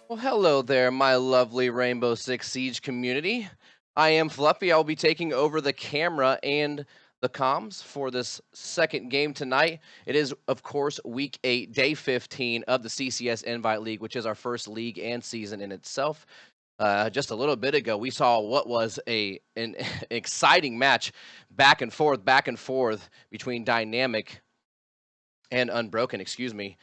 Well, hello there, my lovely Rainbow Six Siege community. I am Fluffy. I will be taking over the camera and the comms for this second game tonight. It is, of course, Week 8, Day 15 of the CCS Invite League, which is our first league and season in itself. Just a little bit ago, we saw what was an exciting match, back and forth between Dynamic and Unbroken, excuse me.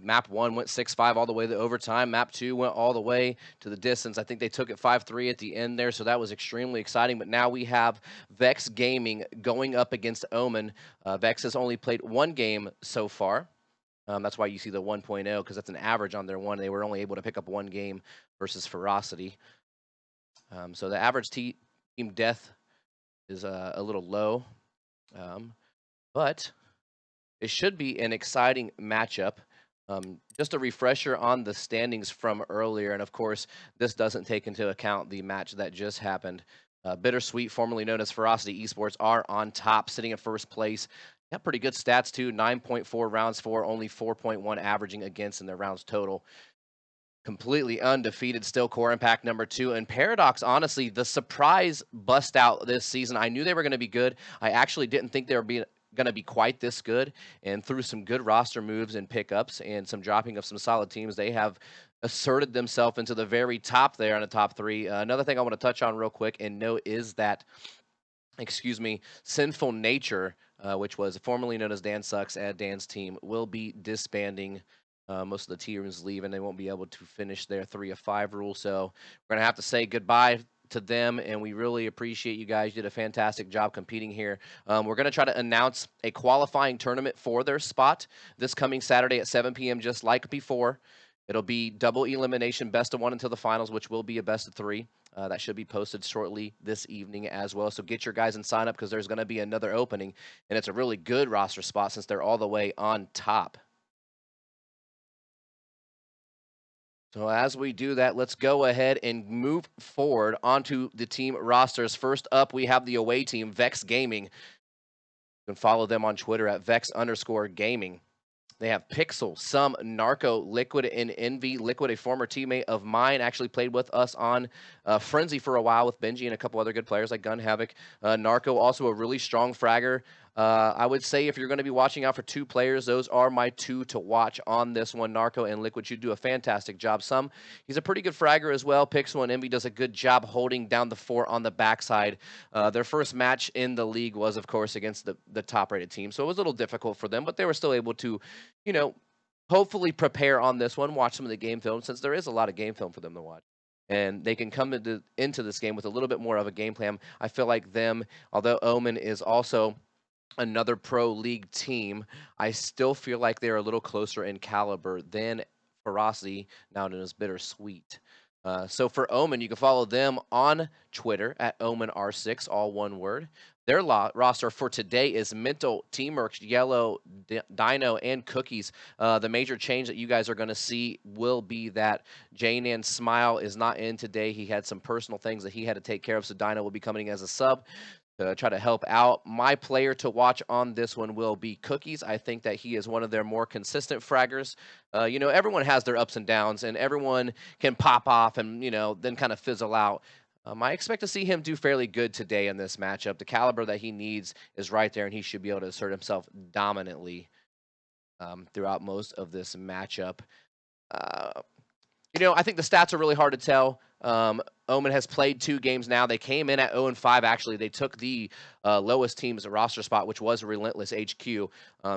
Map 1 went 6-5 all the way to overtime. Map 2 went all the way to the distance. I think they took it 5-3 at the end there, so that was extremely exciting. But now we have Vex Gaming going up against Omen. Vex has only played one game so far. That's why you see the 1.0, because that's an average on their one. They were only able to pick up one game versus Ferocity. So the average team death is a little low. But it should be an exciting matchup. Just a refresher on the standings from earlier, and of course, this doesn't take into account the match that just happened. Bittersweet, formerly known as Ferocity Esports, are on top, sitting in first place. Got pretty good stats too, 9.4 rounds for, only 4.1 averaging against in their rounds total. Completely undefeated, still Core Impact number 2. And Paradox, honestly, the surprise bust out this season. I knew they were going to be good. I actually didn't think they were going to be quite this good, and through some good roster moves and pickups and some dropping of some solid teams, they have asserted themselves into the very top there on the top 3. Another thing I want to touch on real quick and note is that, Sinful Nature, which was formerly known as Dan Sucks at Dan's team, will be disbanding. Most of the teams leave, and they won't be able to finish their 3 of 5 rule. So we're going to have to say goodbye to them, and we really appreciate you guys. You did a fantastic job competing here. We're going to try to announce a qualifying tournament for their spot this coming Saturday at 7 p.m. just like before. It'll be double elimination, best of 1 until the finals, which will be a best of 3. That should be posted shortly this evening as well. So get your guys and sign up, because there's going to be another opening, and it's a really good roster spot since they're all the way on top. So as we do that, let's go ahead and move forward onto the team rosters. First up, we have the away team, Vex Gaming. You can follow them on Twitter at Vex_gaming. They have Pixel, Some, Narco, Liquid, and Envy. Liquid, a former teammate of mine, actually played with us on Frenzy for a while with Benji and a couple other good players like Gun Havoc. Narco, also a really strong fragger. I would say if you're going to be watching out for 2 players, those are my 2 to watch on this one. Narco and Liquid, you do a fantastic job. Some, he's a pretty good fragger as well. Pixel and Envy does a good job holding down the fort on the backside. Their first match in the league was, of course, against the top-rated team, so it was a little difficult for them, but they were still able to, hopefully prepare on this one, watch some of the game film, since there is a lot of game film for them to watch. And they can come into this game with a little bit more of a game plan. I feel like them, although Omen is also another pro league team, I still feel like they're a little closer in caliber than Ferocity, now known as Bittersweet. So for Omen, you can follow them on Twitter at OmenR6, all one word. Their roster for today is Mental, Teamworks, Yellow, Dino, and Cookies. The major change that you guys are going to see will be that Jane and Smile is not in today. He had some personal things that he had to take care of, so Dino will be coming as a sub to try to help out. My player to watch on this one will be Cookies. I think that he is one of their more consistent fraggers. Everyone has their ups and downs, and everyone can pop off and, then kind of fizzle out. I expect to see him do fairly good today in this matchup. The caliber that he needs is right there, and he should be able to assert himself dominantly throughout most of this matchup. I think the stats are really hard to tell. Omen has played 2 games now. They came in at 0-5, actually. They took the lowest team's roster spot, which was Relentless HQ.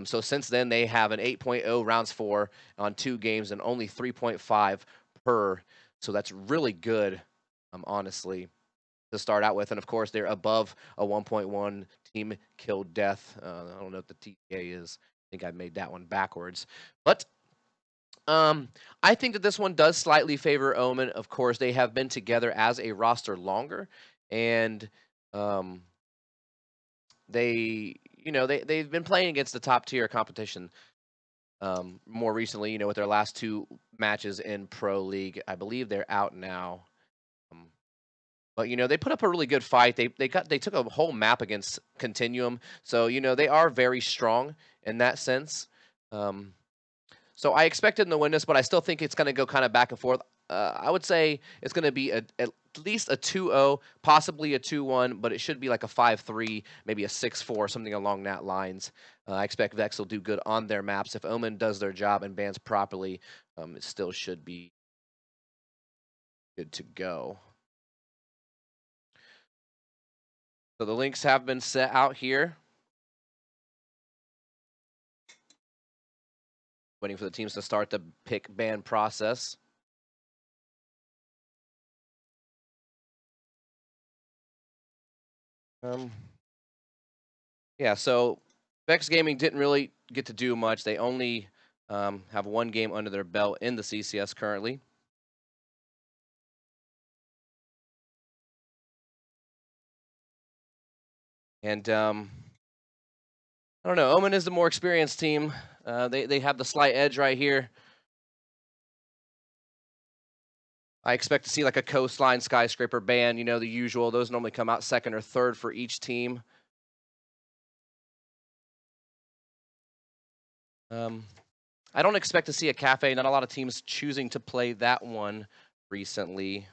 So since then, they have an 8.0 rounds for on 2 games and only 3.5 per. So that's really good, honestly, to start out with. And, of course, they're above a 1.1 team kill death. I don't know what the TK is. I think I made that one backwards. But I think that this one does slightly favor Omen. Of course, they have been together as a roster longer, and they've been playing against the top tier competition more recently. With their last 2 matches in Pro League, I believe they're out now. But they put up a really good fight. They took a whole map against Continuum, so they are very strong in that sense. So I expected them to win this, but I still think it's going to go kind of back and forth. I would say it's going to be at least a 2-0, possibly a 2-1, but it should be like a 5-3, maybe a 6-4, something along that lines. I expect Vex will do good on their maps. If Omen does their job and bans properly, it still should be good to go. So the links have been set out here. Waiting for the teams to start the pick ban process. Yeah, so VexX Gaming didn't really get to do much. They only have one game under their belt in the CCS currently. And I don't know, Omen is the more experienced team. They have the slight edge right here. I expect to see like a coastline skyscraper ban, you know, the usual. Those normally come out second or third for each team. I don't expect to see a cafe. Not a lot of teams choosing to play that one recently.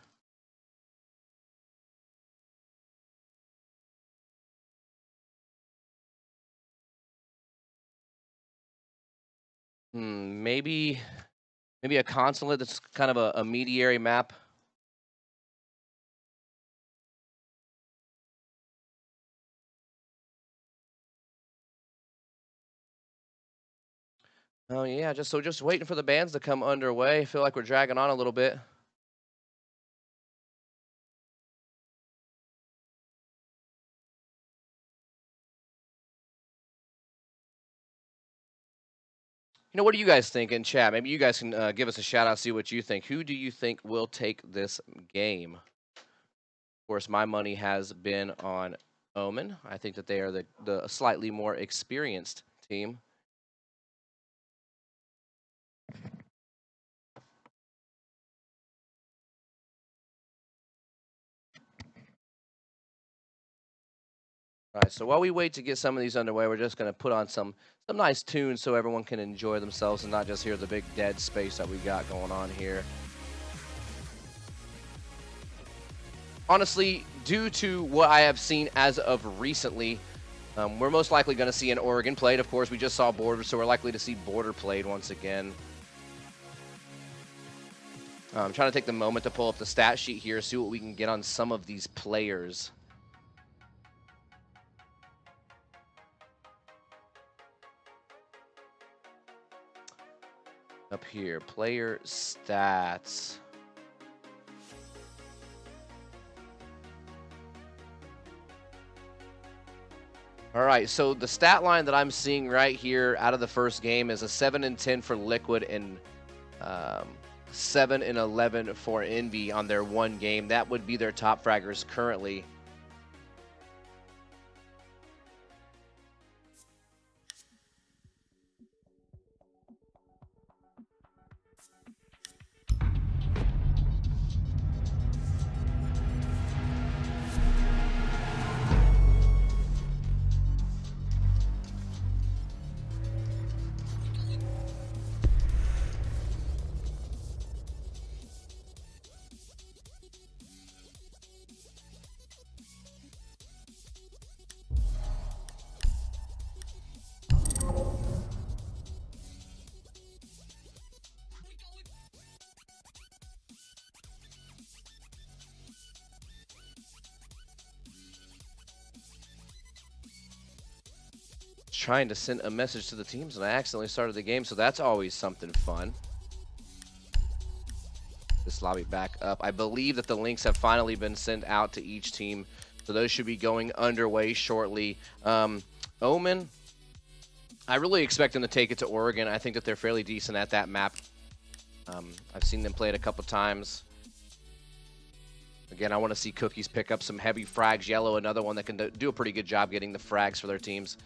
Maybe a Consulate that's kind of a mediary map. Oh yeah, just waiting for the bands to come underway. I feel like we're dragging on a little bit. You know, what do you guys think in chat? Maybe you guys can give us a shout out, see what you think. Who do you think will take this game? Of course, my money has been on Omen. I think that they are the slightly more experienced team. All right, so while we wait to get some of these underway, we're just going to put on some nice tunes so everyone can enjoy themselves and not just hear the big dead space that we got going on here. Honestly, due to what I have seen as of recently, we're most likely going to see an Oregon played. Of course, we just saw Border, so we're likely to see Border played once again. I'm trying to take the moment to pull up the stat sheet here, see what we can get on some of these players. Up here, player stats. All right, so the stat line that I'm seeing right here out of the first game is a 7-10 for Liquid and 7-11 for Envy on their one game. That would be their top fraggers currently. Trying to send a message to the teams and I accidentally started the game, so that's always something fun. This lobby back up. I believe that the links have finally been sent out to each team, so those should be going underway shortly. Omen, I really expect them to take it to Oregon. I think that they're fairly decent at that map. I've seen them play it a couple times. Again, I want to see Cookies pick up some heavy frags. Yellow, another one that can do a pretty good job getting the frags for their teams.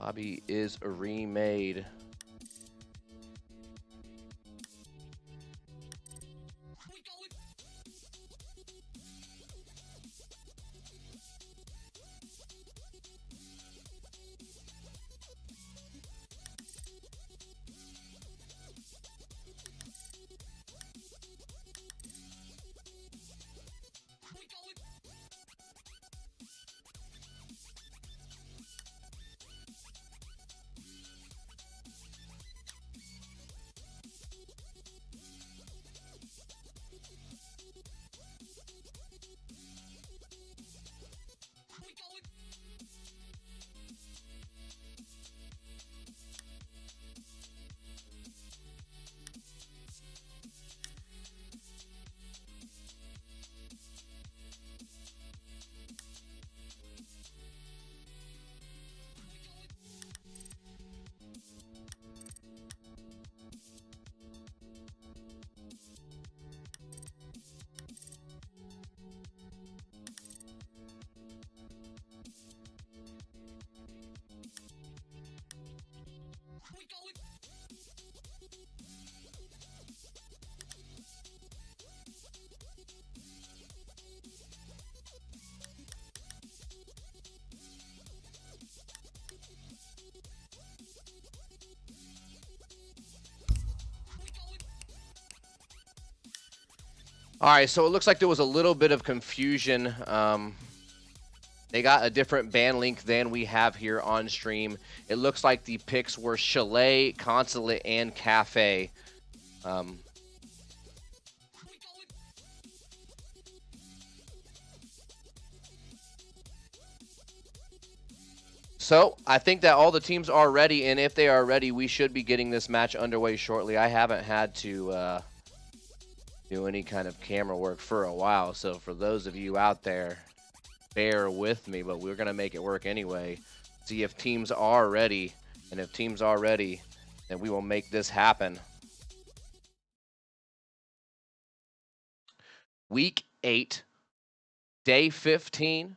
Lobby is remade. All right, so it looks like there was a little bit of confusion. They got a different ban link than we have here on stream. It looks like the picks were Chalet, Consulate, and Cafe. So I think that all the teams are ready, and if they are ready, we should be getting this match underway shortly. I haven't had to do any kind of camera work for a while, so for those of you out there, bear with me, but we're going to make it work anyway. See if teams are ready, and if teams are ready, then we will make this happen. Week 8, day 15.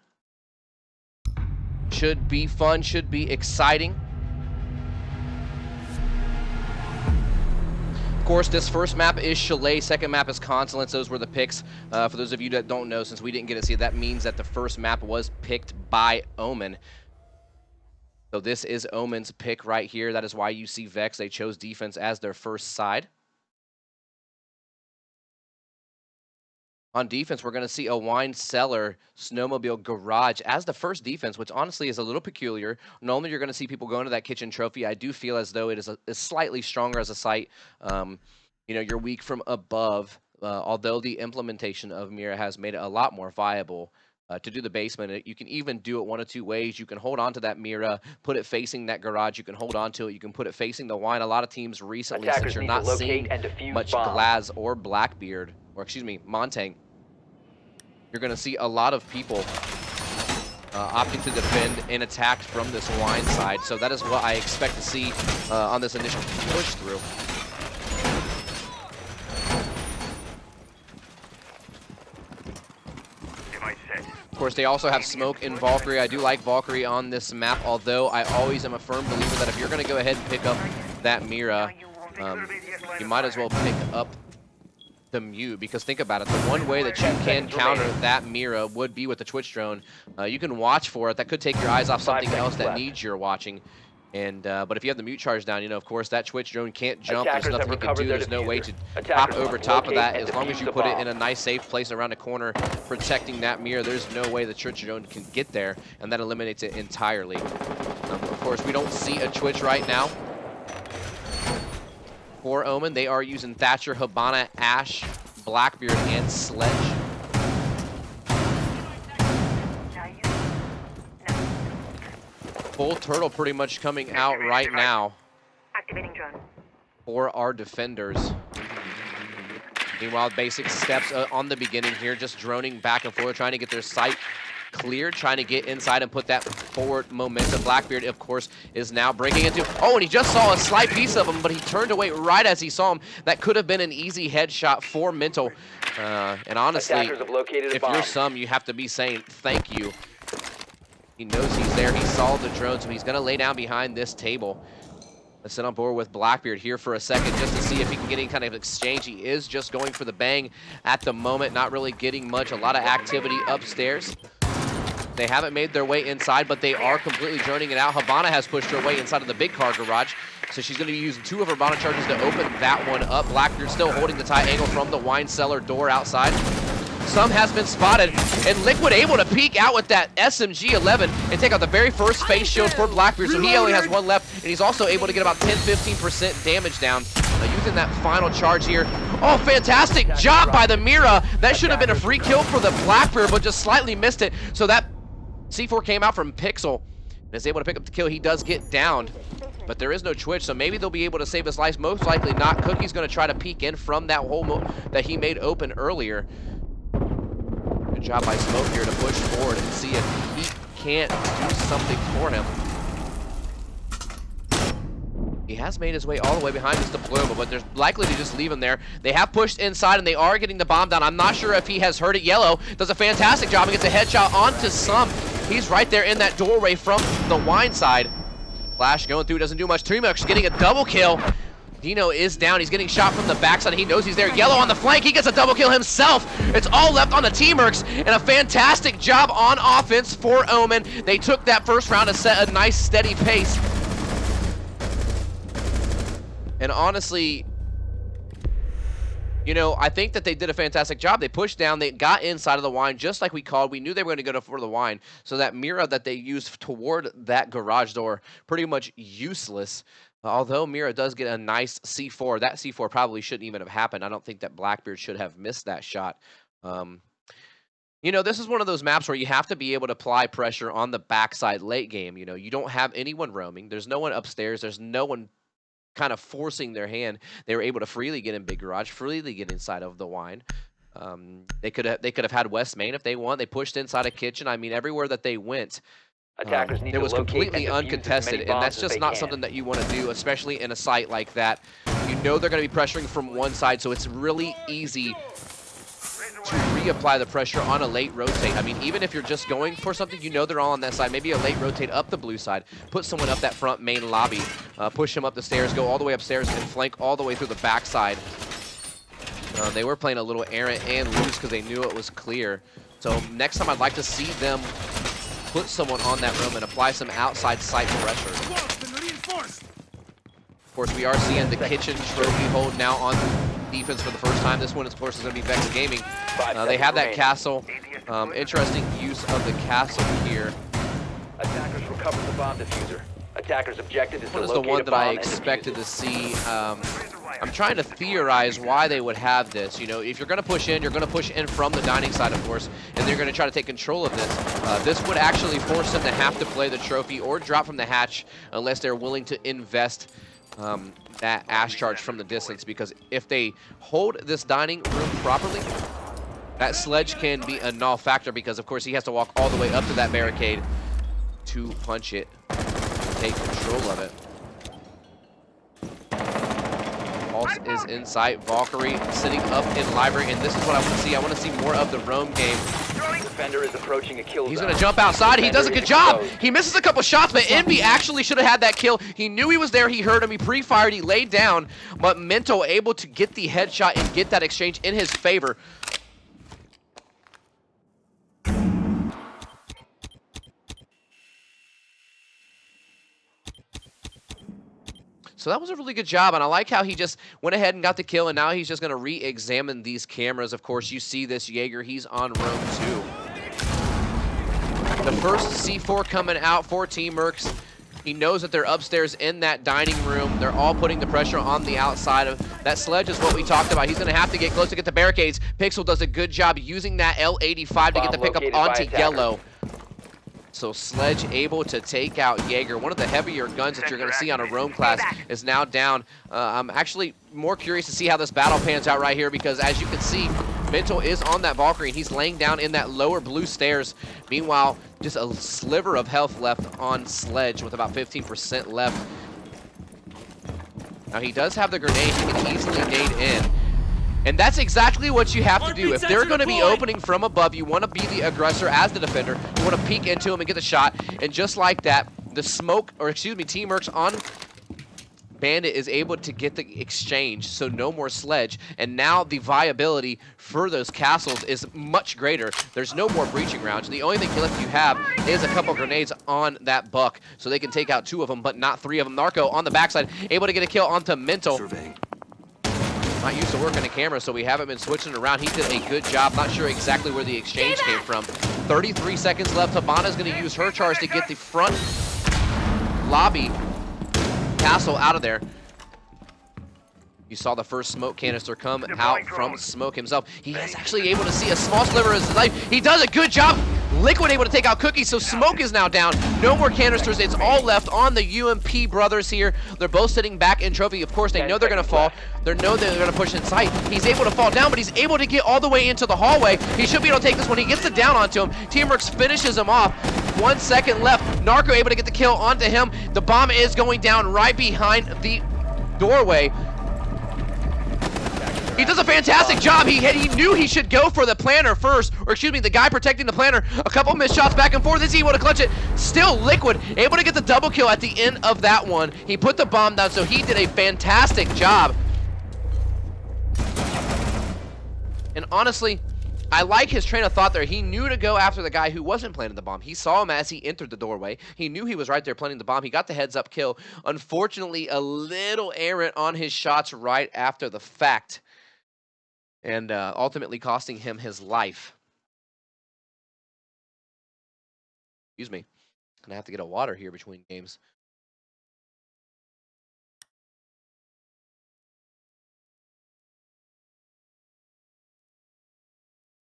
Should be fun, should be exciting. Of course, this first map is Chalet, second map is Consulate. Those were the picks. For those of you that don't know, since we didn't get to see it, that means that the first map was picked by Omen. So this is Omen's pick right here. That is why you see Vex. They chose defense as their first side. On defense, we're going to see a wine cellar snowmobile garage as the first defense, which honestly is a little peculiar. Normally, you're going to see people go into that kitchen trophy. I do feel as though it is slightly stronger as a site. You know, you're weak from above, although the implementation of Mira has made it a lot more viable to do the basement. You can even do it one of two ways. You can hold on to that Mira, put it facing that garage. You can hold on to it. You can put it facing the wine. A lot of teams recently, since you're not seeing much Glaz or Blackbeard, or excuse me, Montang, you're going to see a lot of people opting to defend and attack from this wine side. So that is what I expect to see on this initial push through. Of course, they also have Smoke and Valkyrie. I do like Valkyrie on this map, although I always am a firm believer that if you're going to go ahead and pick up that Mira, you might as well pick up the mute, because think about it, the one way that you can counter that Mira would be with the Twitch drone. You can watch for it. That could take your eyes off something else that needs your watching. And but if you have the mute charge down, you know, of course, that Twitch drone can't jump. There's nothing you can do. There's no way to hop over top of that. As long as you put it in a nice, safe place around a corner, protecting that Mira, there's no way the Twitch drone can get there, and that eliminates it entirely. Of course, we don't see a Twitch right now. For Omen, they are using Thatcher, Habana, Ash, Blackbeard, and Sledge. Full turtle pretty much coming out right now for our defenders. Meanwhile, basic steps on the beginning here, just droning back and forth, trying to get their sight cleared, trying to get inside and put that forward momentum. Blackbeard, of course, is now breaking into... Oh, and he just saw a slight piece of him, but he turned away right as he saw him. That could have been an easy headshot for Mental. And honestly, if you're some, you have to be saying thank you. He knows he's there. He saw the drone, so he's going to lay down behind this table. Let's sit on board with Blackbeard here for a second just to see if he can get any kind of exchange. He is just going for the bang at the moment, not really getting much. A lot of activity upstairs. They haven't made their way inside, but they are completely droning it out. Habana has pushed her way inside of the big car garage, so she's going to be using 2 of her Habana charges to open that one up. Blackbeard still holding the tight angle from the wine cellar door outside. Some has been spotted, and Liquid able to peek out with that SMG-11 and take out the very first face shield for Blackbeard, so he only has one left, and he's also able to get about 10-15% damage down. Using that final charge here. Oh, fantastic job by the Mira. That should have been a free kill for the Blackbeard, but just slightly missed it. So that C4 came out from Pixel and is able to pick up the kill. He does get downed, but there is no Twitch, so maybe they'll be able to save his life. Most likely not. Cookie's going to try to peek in from that hole that he made open earlier. Good job by Smoke here to push forward and see if he can't do something for him. He has made his way all the way behind this diploma, but there's likely to just leave him there. They have pushed inside, and they are getting the bomb down. I'm not sure if he has heard it. Yellow does a fantastic job and gets a headshot onto Some. He's right there in that doorway from the wine side. Flash going through, doesn't do much. Treemuck's getting a double kill. Dino is down. He's getting shot from the backside. He knows he's there. Yellow on the flank. He gets a double kill himself. It's all left on the T-Mercs, and a fantastic job on offense for Omen. They took that first round to set a nice, steady pace. And honestly, You know, I think that they did a fantastic job. They pushed down, they got inside of the wine just like we called. We knew they were going to go for the wine. So that Mira that they used toward that garage door, pretty much useless. Although Mira does get a nice C4. That C4 probably shouldn't even have happened. I don't think that Blackbeard should have missed that shot. You know, this is one of those maps where you have to be able to apply pressure on the backside late game. You know, you don't have anyone roaming. There's no one upstairs. There's no one kind of forcing their hand. They were able to freely get in big garage, freely get inside of the wine. They could have had West Main if they want. They pushed inside a kitchen. I mean, everywhere that they went, it was completely uncontested, and that's just not something that you want to do, especially in a site like that. You know they're going to be pressuring from one side, so it's really easy to reapply the pressure on a late rotate. I mean, even if you're just going for something, you know they're all on that side. Maybe a late rotate up the blue side, put someone up that front main lobby, push them up the stairs, go all the way upstairs, and flank all the way through the backside. They were playing a little errant and loose because they knew it was clear. So next time I'd like to see them put someone on that room and apply some outside sight pressure. Of course, we are seeing the kitchen trophy hold now on defense for the first time. This one, of course, is going to be VexX Gaming. They have that castle. Interesting use of the castle here. Attackers recovered the bomb diffuser. Attackers' objective is to locate the one that I and expected defuse to see. I'm trying to theorize why they would have this. You know, if you're going to push in, you're going to push in from the dining side, of course, and they're going to try to take control of this. This would actually force them to have to play the trophy or drop from the hatch unless they're willing to invest that ash charge from the distance, because if they hold this dining room properly, that sledge can be a null factor, because of course he has to walk all the way up to that barricade to punch it, take control of it. Pulse is in sight. Valkyrie sitting up in library, and this is what I want to see. I want to see more of the roam game. Defender is approaching a kill zone. He's going to jump outside. He does a good job. He misses a couple shots, but Envy actually should have had that kill. He knew he was there. He heard him. He pre-fired. He laid down, but Mento able to get the headshot and get that exchange in his favor. So that was a really good job, and I like how he just went ahead and got the kill, and now he's just going to re-examine these cameras. Of course, you see this Jaeger. He's on roam 2. The first C4 coming out for Team Mercs. He knows that they're upstairs in that dining room. They're all putting the pressure on the outside of that sledge is what we talked about. He's going to have to get close to get the barricades. Pixel does a good job using that L85 to get the pickup onto Yellow. So Sledge able to take out Jaeger. One of the heavier guns that you're going to see on a roam class is now down. I'm actually more curious to see how this battle pans out right here, because as you can see, Mento is on that Valkyrie, and he's laying down in that lower blue stairs. Meanwhile, just a sliver of health left on Sledge with about 15% left. Now he does have the grenade. He can easily nade in. And that's exactly what you have to do. If they're going to be opening from above, you want to be the aggressor as the defender. You want to peek into him and get the shot. And just like that, the smoke, or excuse me, Team Mercs on Bandit is able to get the exchange, so no more Sledge. And now the viability for those castles is much greater. There's no more breaching rounds. The only thing left you have is a couple grenades on that Buck, so they can take out 2 of them, but not 3 of them. Narco on the backside, able to get a kill onto Mental. Surveying. Not used to working the camera, so we haven't been switching around. He did a good job. Not sure exactly where the exchange came from. 33 seconds left. Habana's going to use her charge to get the front lobby castle out of there. You saw the first smoke canister come out from Smoke himself. He is actually able to see a small sliver of his life. He does a good job. Liquid able to take out Cookie, so Smoke is now down. No more canisters. It's all left on the UMP brothers here. They're both sitting back in trophy. Of course, they know they're going to fall. They know they're going to push in sight. He's able to fall down, but he's able to get all the way into the hallway. He should be able to take this one. He gets the down onto him. Team Mercs finishes him off. 1 second left. Narco able to get the kill onto him. The bomb is going down right behind the doorway. He does a fantastic job. He knew he should go for the planner first, or excuse me, the guy protecting the planner. A couple missed shots back and forth. Is he able to clutch it? Still Liquid, able to get the double kill at the end of that one. He put the bomb down, so he did a fantastic job. And honestly, I like his train of thought there. He knew to go after the guy who wasn't planting the bomb. He saw him as he entered the doorway. He knew he was right there planting the bomb. He got the heads up kill. Unfortunately, a little errant on his shots right after the fact. and ultimately costing him his life. Excuse me. Gonna have to get a water here between games.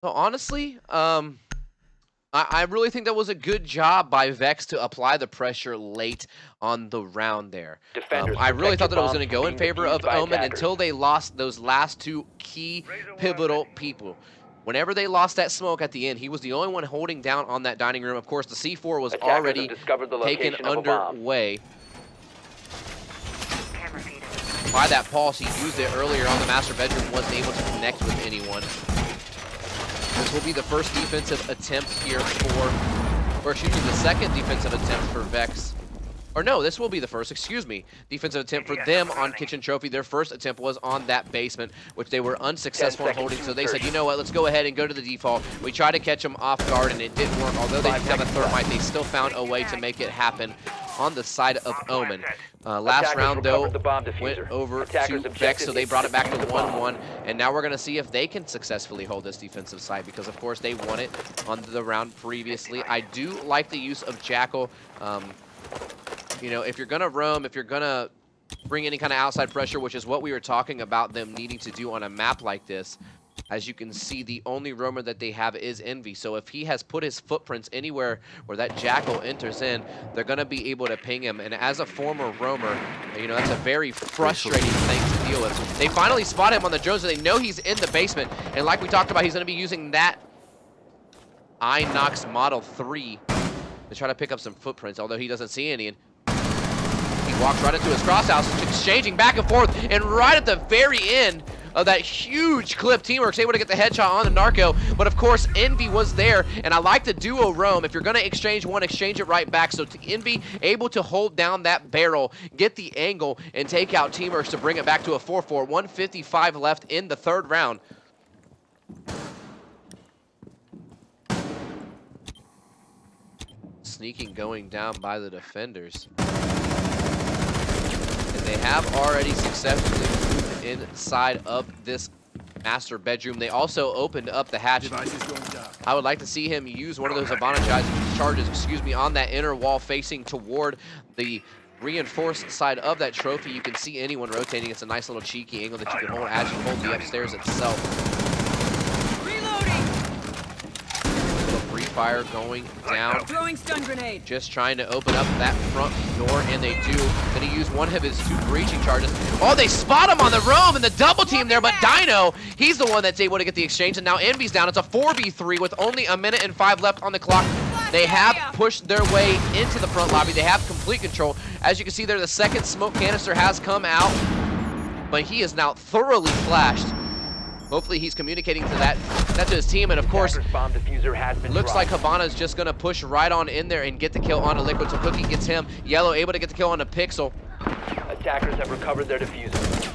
So honestly, I really think that was a good job by Vex to apply the pressure late on the round there. Defenders, I really protect thought that your it was going bombs to go from in being favor defused of by Omen attackers. until they lost those last two key pivotal people. Whenever they lost that smoke at the end, he was the only one holding down on that dining room. Of course, the C4 was Attackers have already discovered the taken location of a bomb. underway. By that pulse, he used it earlier on the master bedroom, wasn't able to connect with anyone. This will be the first defensive attempt here for, or excuse me, the second defensive attempt for Vex. Or no, this will be the first, excuse me, defensive attempt for them on Kitchen Trophy. Their first attempt was on that basement, which they were unsuccessful in holding. So they said, you know what, let's go ahead and go to the default. We tried to catch them off guard, and it didn't work. Although they didn't have a thermite, they still found a way to make it happen on the side of Omen. Last round, though, went over to Vex, so they brought it back to 1-1. And now we're going to see if they can successfully hold this defensive side, because, of course, they won it on the round previously. I do like the use of Jackal. You know, if you're going to roam, if you're going to bring any kind of outside pressure, which is what we were talking about them needing to do on a map like this, as you can see, the only roamer that they have is Envy. So if he has put his footprints anywhere where that Jackal enters in, they're going to be able to ping him. And as a former roamer, you know, that's a very frustrating thing to deal with. They finally spot him on the drone, so they know he's in the basement. And like we talked about, he's going to be using that Inox Model 3 to try to pick up some footprints, although he doesn't see any. And he walks right into his crosshouse, exchanging back and forth, and right at the very end of that huge clip, Teamwork's able to get the headshot on the Narco, but of course Envy was there, and I like the duo roam. If you're going to exchange one, exchange it right back. So Envy able to hold down that barrel, get the angle, and take out Teamworks to bring it back to a 4-4. 1:55 left in the third round. Sneaking going down by the defenders. They have already successfully moved inside of this master bedroom. They also opened up the hatch. I would like to see him use one of those advantage charges, on that inner wall facing toward the reinforced side of that trophy. You can see anyone rotating. It's a nice little cheeky angle that you can hold as you hold the upstairs itself. Fire going down. Throwing stun grenade. Just trying to open up that front door, and they do. Then he used one of his two breaching charges. Oh, they spot him on the roam and the double team there, but Dino, he's the one that's able to get the exchange, and now Envy's down. It's a 4v3 with only 1 minute and 5 left on the clock. They have pushed their way into the front lobby. They have complete control. As you can see there, the second smoke canister has come out, but he is now thoroughly flashed. Hopefully he's communicating to that to his team, and of course, bomb diffuser has been looks dropped. like Habana's just gonna push right on in there and get the kill on a Liquid. So Cookie gets him. Yellow able to get the kill on a Pixel. Attackers have recovered their diffuser.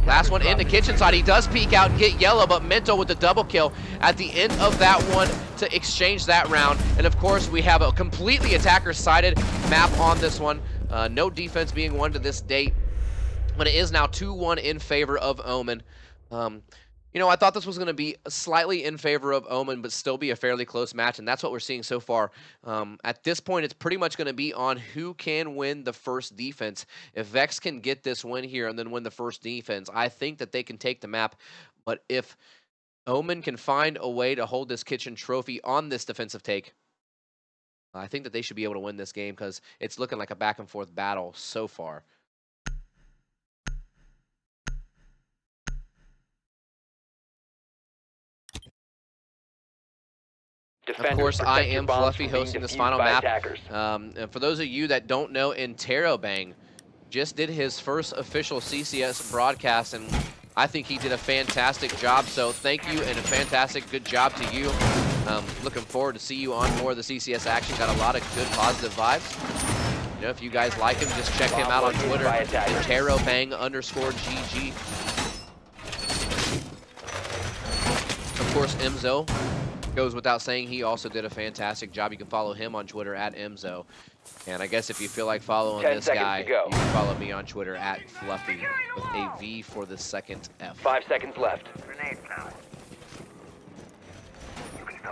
Last one in the kitchen side. He does peek out and get Yellow, but Mento with the double kill at the end of that one to exchange that round. And of course, we have a completely attacker-sided map on this one. No defense being won to this date, but it is now 2-1 in favor of Omen. You know, I thought this was going to be slightly in favor of Omen, but still be a fairly close match, and that's what we're seeing so far. At this point, it's pretty much going to be on who can win the first defense. If Vex can get this win here and then win the first defense, I think that they can take the map. But if Omen can find a way to hold this kitchen trophy on this defensive take, I think that they should be able to win this game, because it's looking like a back-and-forth battle so far. Of course, I am Fluffy hosting this final map. And for those of you that don't know, Interrobang just did his first official CCS broadcast, and I think he did a fantastic job. So thank you, and a fantastic good job to you. Looking forward to see you on more of the CCS action. Got a lot of good positive vibes. You know, if you guys like him, just check him out on Twitter, Interrobang_GG. Of course, Emzo Goes without saying, he also did a fantastic job. You can follow him on Twitter at Emzo. And I guess if you feel like following 10 this seconds guy, to go. you can follow me on Twitter at Fluffy with a V for the second F. 5 seconds left.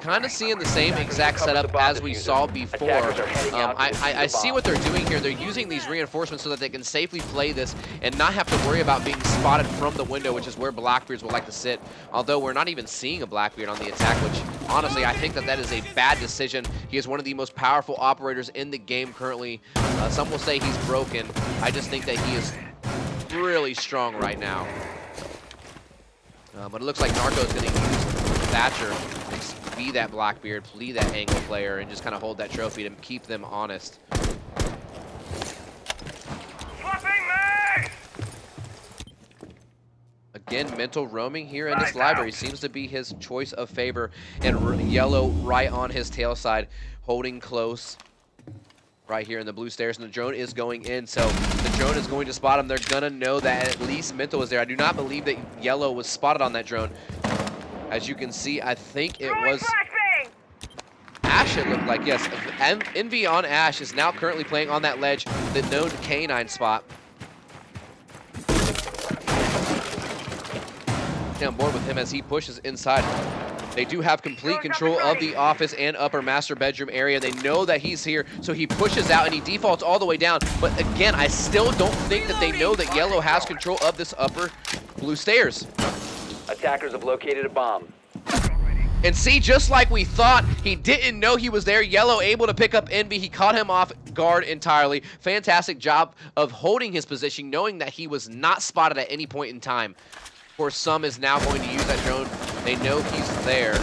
Kind of seeing the same exact setup as we saw before. I see what they're doing here. They're using these reinforcements so that they can safely play this and not have to worry about being spotted from the window, which is where Blackbeards would like to sit. Although we're not even seeing a Blackbeard on the attack, which honestly I think that is a bad decision. He is one of the most powerful operators in the game currently. Some will say he's broken. I just think that he is really strong right now. But it looks like Narco is going to use Thatcher, be that Blackbeard, be that angle player, and just kind of hold that trophy to keep them honest. Again, mental roaming here in this library seems to be his choice of favor, and Yellow right on his tail side, holding close right here in the blue stairs, and the drone is going in, so the drone is going to spot him. They're gonna know that at least Mental was there. I do not believe that Yellow was spotted on that drone. As you can see, I think it was Ash, it looked like, yes. Envy on Ash is now currently playing on that ledge, the known K9 spot. Stay on board with him as he pushes inside. They do have complete control of the office and upper master bedroom area. They know that he's here, so he pushes out and he defaults all the way down. But again, I still don't think that they know that Yellow has control of this upper blue stairs. Attackers have located a bomb. And see, just like we thought, he didn't know he was there. Yellow able to pick up Envy. He caught him off guard entirely. Fantastic job of holding his position, knowing that he was not spotted at any point in time. Of course, Sum is now going to use that drone. They know he's there.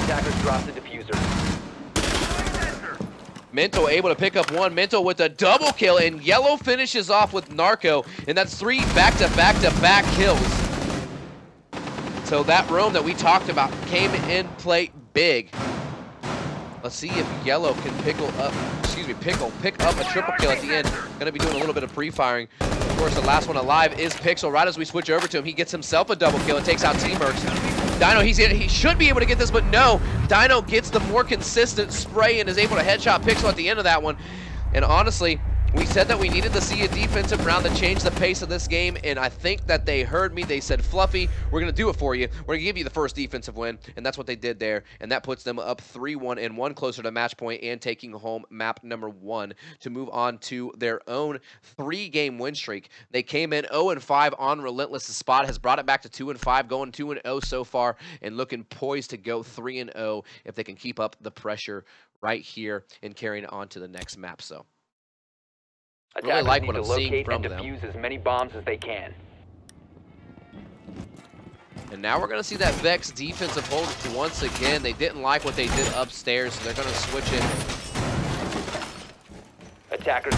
Attackers dropped the diffuser. Mental able to pick up one. Mental with a double kill, and Yellow finishes off with Narco, and that's 3 back-to-back-to-back kills. So that roam that we talked about came in play big. Let's see if Yellow can pick up a triple kill at the end. Gonna be doing a little bit of pre-firing. Of course, the last one alive is Pixel. Right as we switch over to him, he gets himself a double kill and takes out T-Mercs. Dino, he should be able to get this, but no. Dino gets the more consistent spray and is able to headshot Pixel at the end of that one. And honestly, we said that we needed to see a defensive round to change the pace of this game, and I think that they heard me. They said, Fluffy, we're going to do it for you. We're going to give you the first defensive win, and that's what they did there, and that puts them up 3-1 and 1 closer to match point and taking home map number 1 to move on to their own 3-game win streak. They came in 0-5 on Relentless. The spot has brought it back to 2-5, going 2-0 so far, and looking poised to go 3-0 if they can keep up the pressure right here and carrying it on to the next map. So I really like what I'm seeing from them. Defuse as many bombs as they can. And now we're going to see that Vex defensive hold once again. They didn't like what they did upstairs, so they're going to switch it. Attackers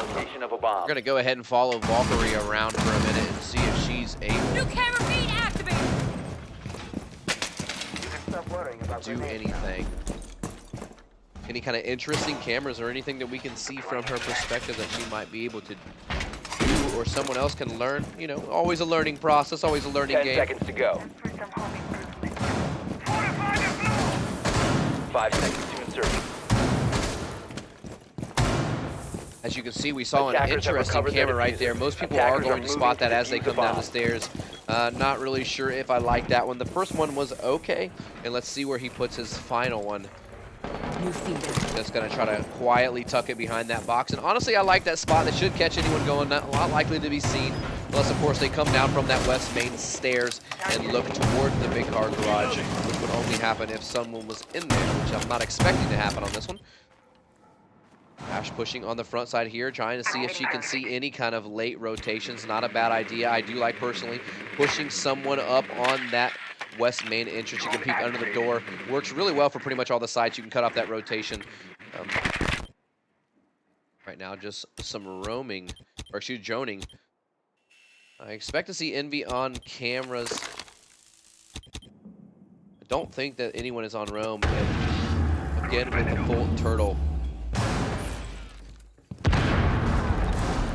location of a bomb. We're going to go ahead and follow Valkyrie around for a minute and see if she's able New camera feed activated. to do anything. Any kind of interesting cameras or anything that we can see from her perspective that she might be able to do or someone else can learn. You know, always a learning process, always a learning 10 game. 10 seconds to go. 5 seconds to insert. As you can see, we saw an Attackers have interesting recovered their camera right diffuser. there. Most people Attackers are going are to spot moving that to as they defuse come the down bomb. the stairs. Not really sure if I like that one. The first one was okay, and let's see where he puts his final one. New feeder. Just gonna try to quietly tuck it behind that box. And honestly, I like that spot. That should catch anyone going. Not a lot likely to be seen. Unless, of course, they come down from that west main stairs and look toward the big car garage, which would only happen if someone was in there, which I'm not expecting to happen on this one. Ash pushing on the front side here, trying to see if she can see any kind of late rotations. Not a bad idea. I do like, personally, pushing someone up on that west main entrance. You can peek under the door. Works really well for pretty much all the sides. You can cut off that rotation. Right now, just some roaming, or excuse, droning. I expect to see Envy on cameras. I don't think that anyone is on roam. And again, with the full turtle.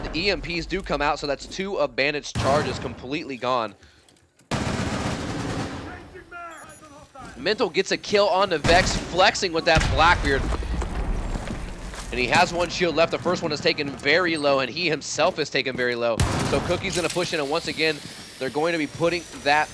The EMPs do come out, so that's 2 of Bandit's charges completely gone. Mental gets a kill on the Vex, flexing with that Blackbeard. And he has one shield left. The first one is taken very low, and he himself is taken very low. So Cookie's going to push in, and once again, they're going to be putting that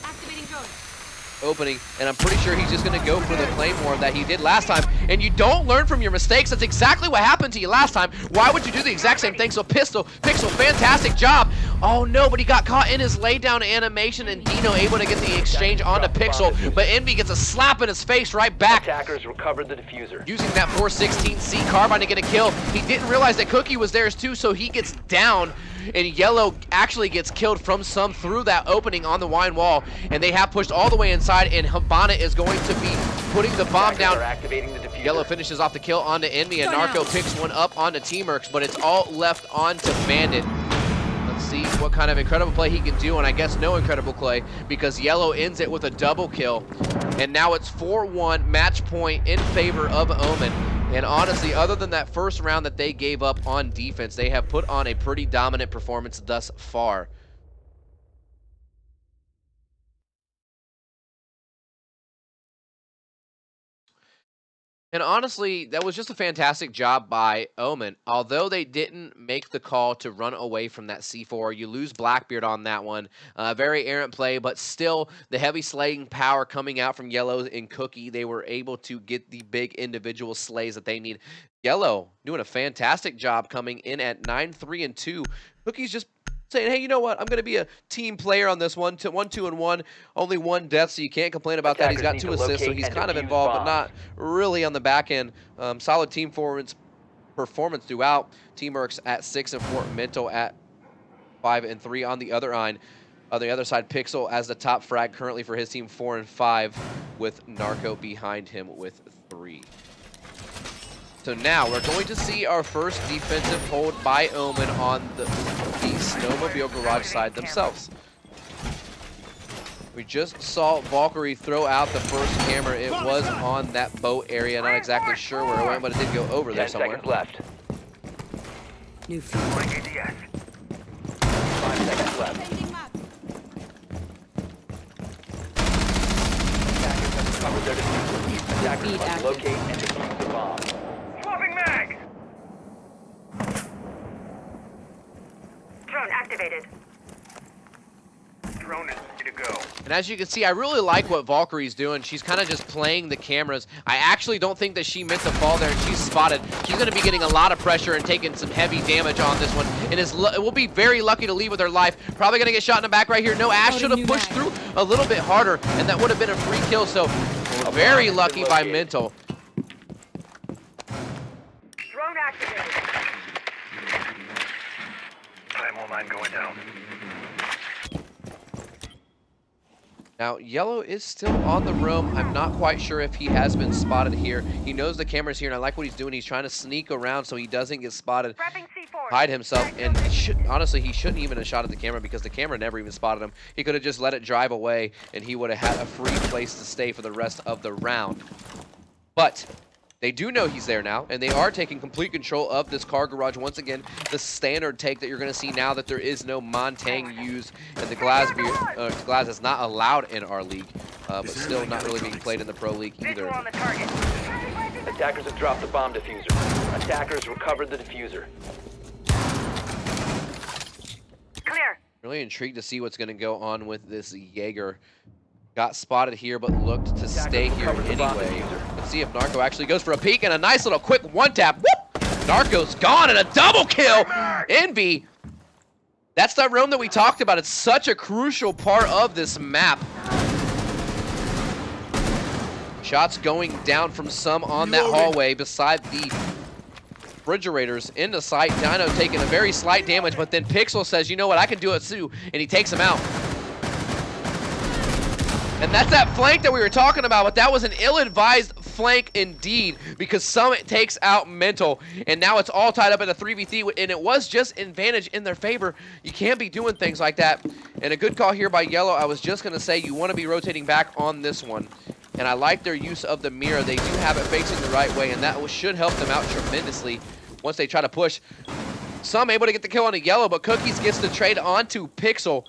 opening, and I'm pretty sure he's just going to go for the Claymore that he did last time. And you don't learn from your mistakes. That's exactly what happened to you last time. Why would you do the exact same thing? So Pixel, fantastic job. Oh no, but he got caught in his laydown animation, and Dino able to get the exchange onto Pixel, but Envy gets a slap in his face right back. Attackers recovered the diffuser. Using that 416C carbine to get a kill. He didn't realize that Cookie was there too, so he gets down, and Yellow actually gets killed from some through that opening on the wine wall, and they have pushed all the way inside, and Habana is going to be putting the bomb down. Activating the diffuser. Yellow finishes off the kill onto Envy, and Narco picks one up onto Teamworks, but it's all left onto Bandit. Let's see what kind of incredible play he can do, and I guess no incredible play, because Yellow ends it with a double kill. And now it's 4-1, match point in favor of Omen. And honestly, other than that first round that they gave up on defense, they have put on a pretty dominant performance thus far. And honestly, that was just a fantastic job by Omen. Although they didn't make the call to run away from that C4, you lose Blackbeard on that one. Very errant play, but still the heavy slaying power coming out from Yellow and Cookie. They were able to get the big individual slays that they need. Yellow doing a fantastic job coming in at 9-3-2. Cookie's just saying, hey, you know what? I'm going to be a team player on this one. 1-2-1, only one death, so you can't complain about that. He's got 2 assists, so he's kind of involved, but not really on the back end. Solid team performance throughout. Teamworks at 6-4, Mental at 5-3 on the other end. On the other side, Pixel as the top frag currently for his team, 4-5, with Narco behind him with 3. So now we're going to see our first defensive hold by Omen on the Snowmobile Garage side themselves. We just saw Valkyrie throw out the first camera. It was on that boat area. Not exactly sure where it went, but it did go over there somewhere. 10 seconds left. New feed. 5 seconds left. Attackers have recovered their diffuser. Attackers must locate and defuse the bomb. Swapping mag! Drone activated. Drone is ready to go. And as you can see, I really like what Valkyrie's doing. She's kind of just playing the cameras. I actually don't think that she meant to fall there, and she's spotted. She's going to be getting a lot of pressure and taking some heavy damage on this one. And will be very lucky to leave with her life. Probably going to get shot in the back right here. No, Ash should have pushed through a little bit harder, and that would have been a free kill. So very lucky by Mental. Drone activated. Time mine going down. Now, Yellow is still on the roam. I'm not quite sure if he has been spotted here. He knows the camera's here, and I like what he's doing. He's trying to sneak around so he doesn't get spotted, Prepping C4. hide himself, and honestly, he shouldn't even have shot at the camera because the camera never even spotted him. He could have just let it drive away, and he would have had a free place to stay for the rest of the round. But they do know he's there now, and they are taking complete control of this car garage. Once again, the standard take that you're going to see now that there is no Montang used, and the glass is not allowed in our league, but still not really being played in the pro league either. Visual on the target. Attackers have dropped the bomb diffuser. Attackers recovered the diffuser. Clear. Really intrigued to see what's going to go on with this Jaeger. Got spotted here, but looked to stay here anyway. Let's see if Narco actually goes for a peek and a nice little quick one-tap. Whoop! Narco's gone and a double kill. Envy. That's that roam that we talked about. It's such a crucial part of this map. Shots going down from some on that hallway beside the refrigerators into sight. Dino taking a very slight damage, but then Pixel says, you know what, I can do it too, and he takes him out. And that's that flank that we were talking about, but that was an ill-advised flank indeed, because Summit takes out Mental, and now it's all tied up in a 3v3, and it was just advantage in their favor. You can't be doing things like that. And a good call here by Yellow. I was just going to say you want to be rotating back on this one. And I like their use of the mirror. They do have it facing the right way, and that should help them out tremendously once they try to push. Some able to get the kill on a Yellow, but Cookies gets the trade onto Pixel.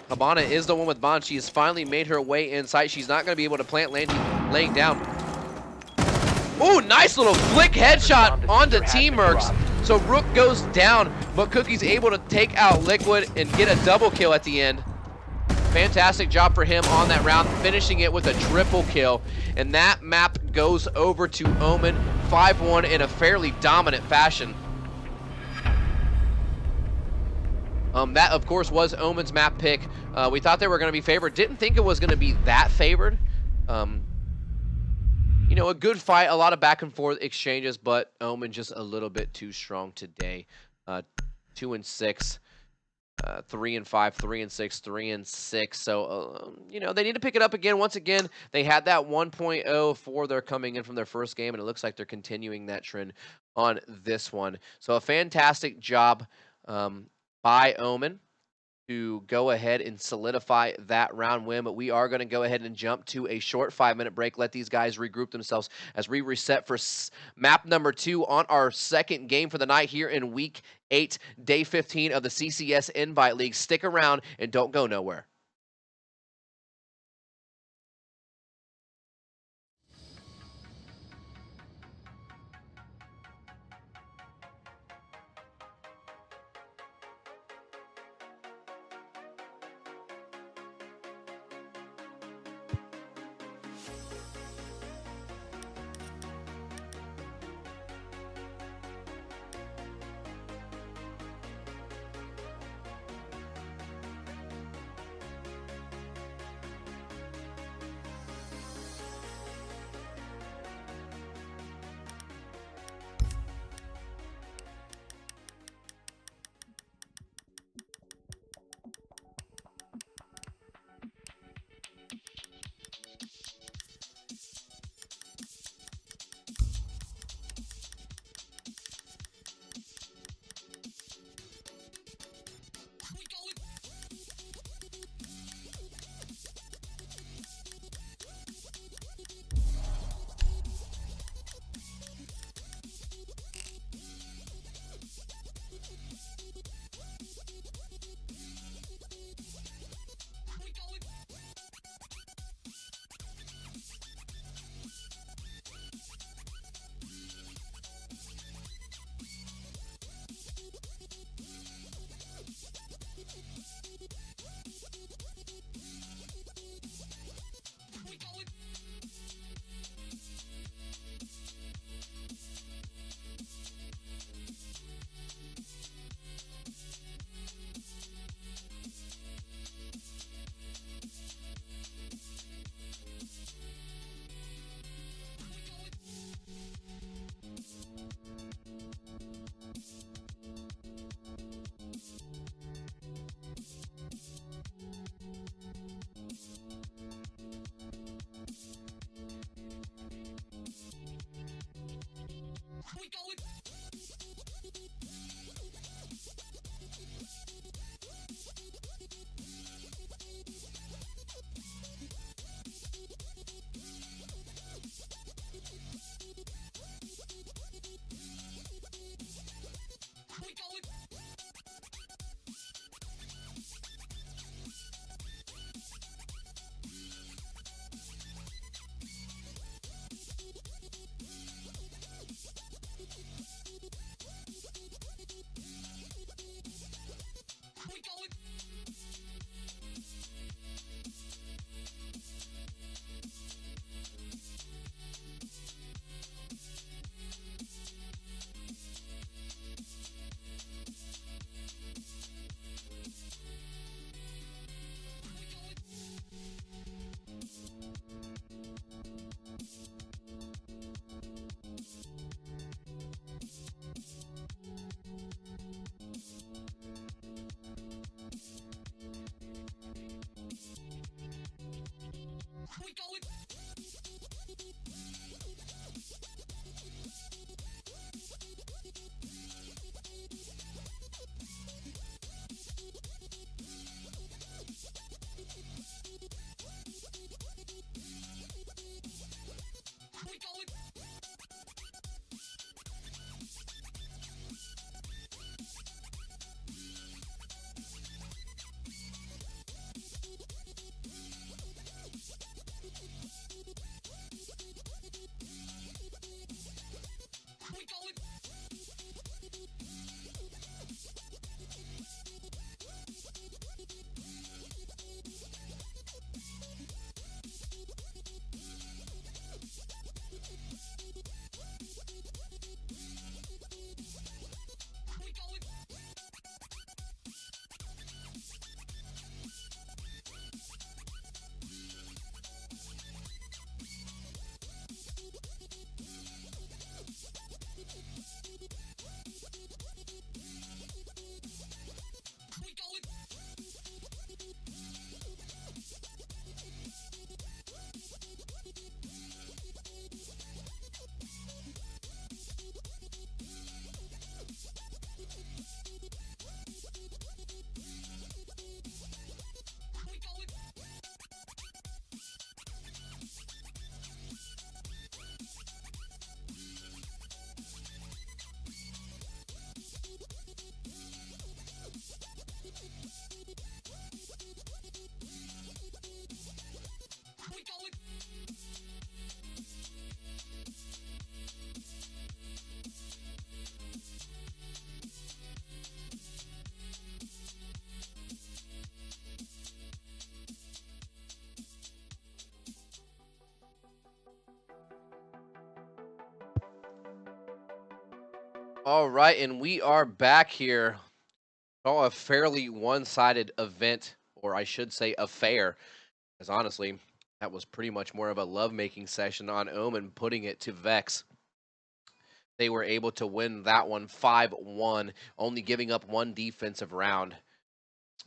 Habana is the one with Bond. She has finally made her way inside. She's not going to be able to plant laying down. Ooh, nice little flick headshot onto Team Mercs. So Rook goes down, but Cookie's able to take out Liquid and get a double kill at the end. Fantastic job for him on that round, finishing it with a triple kill. And that map goes over to Omen, 5-1 in a fairly dominant fashion. That, of course, was Omen's map pick. We thought they were going to be favored. Didn't think it was going to be that favored. You know, a good fight, a lot of back and forth exchanges, but Omen just a little bit too strong today. 2-6. 3-5, 3-6, 3-6. So, you know, they need to pick it up again. Once again, they had that 1.0 for their coming in from their first game, and it looks like they're continuing that trend on this one. So a fantastic job by Omen to go ahead and solidify that round win, but we are going to go ahead and jump to a short 5-minute break, let these guys regroup themselves as we reset for map number 2 on our second game for the night here in week 8, day 15 of the CCS Invite League. Stick around and don't go nowhere. All right, and we are back here. Oh, a fairly one-sided event, or I should say affair, because honestly, that was pretty much more of a lovemaking session on Omen, putting it to Vex. They were able to win that one 5-1, only giving up one defensive round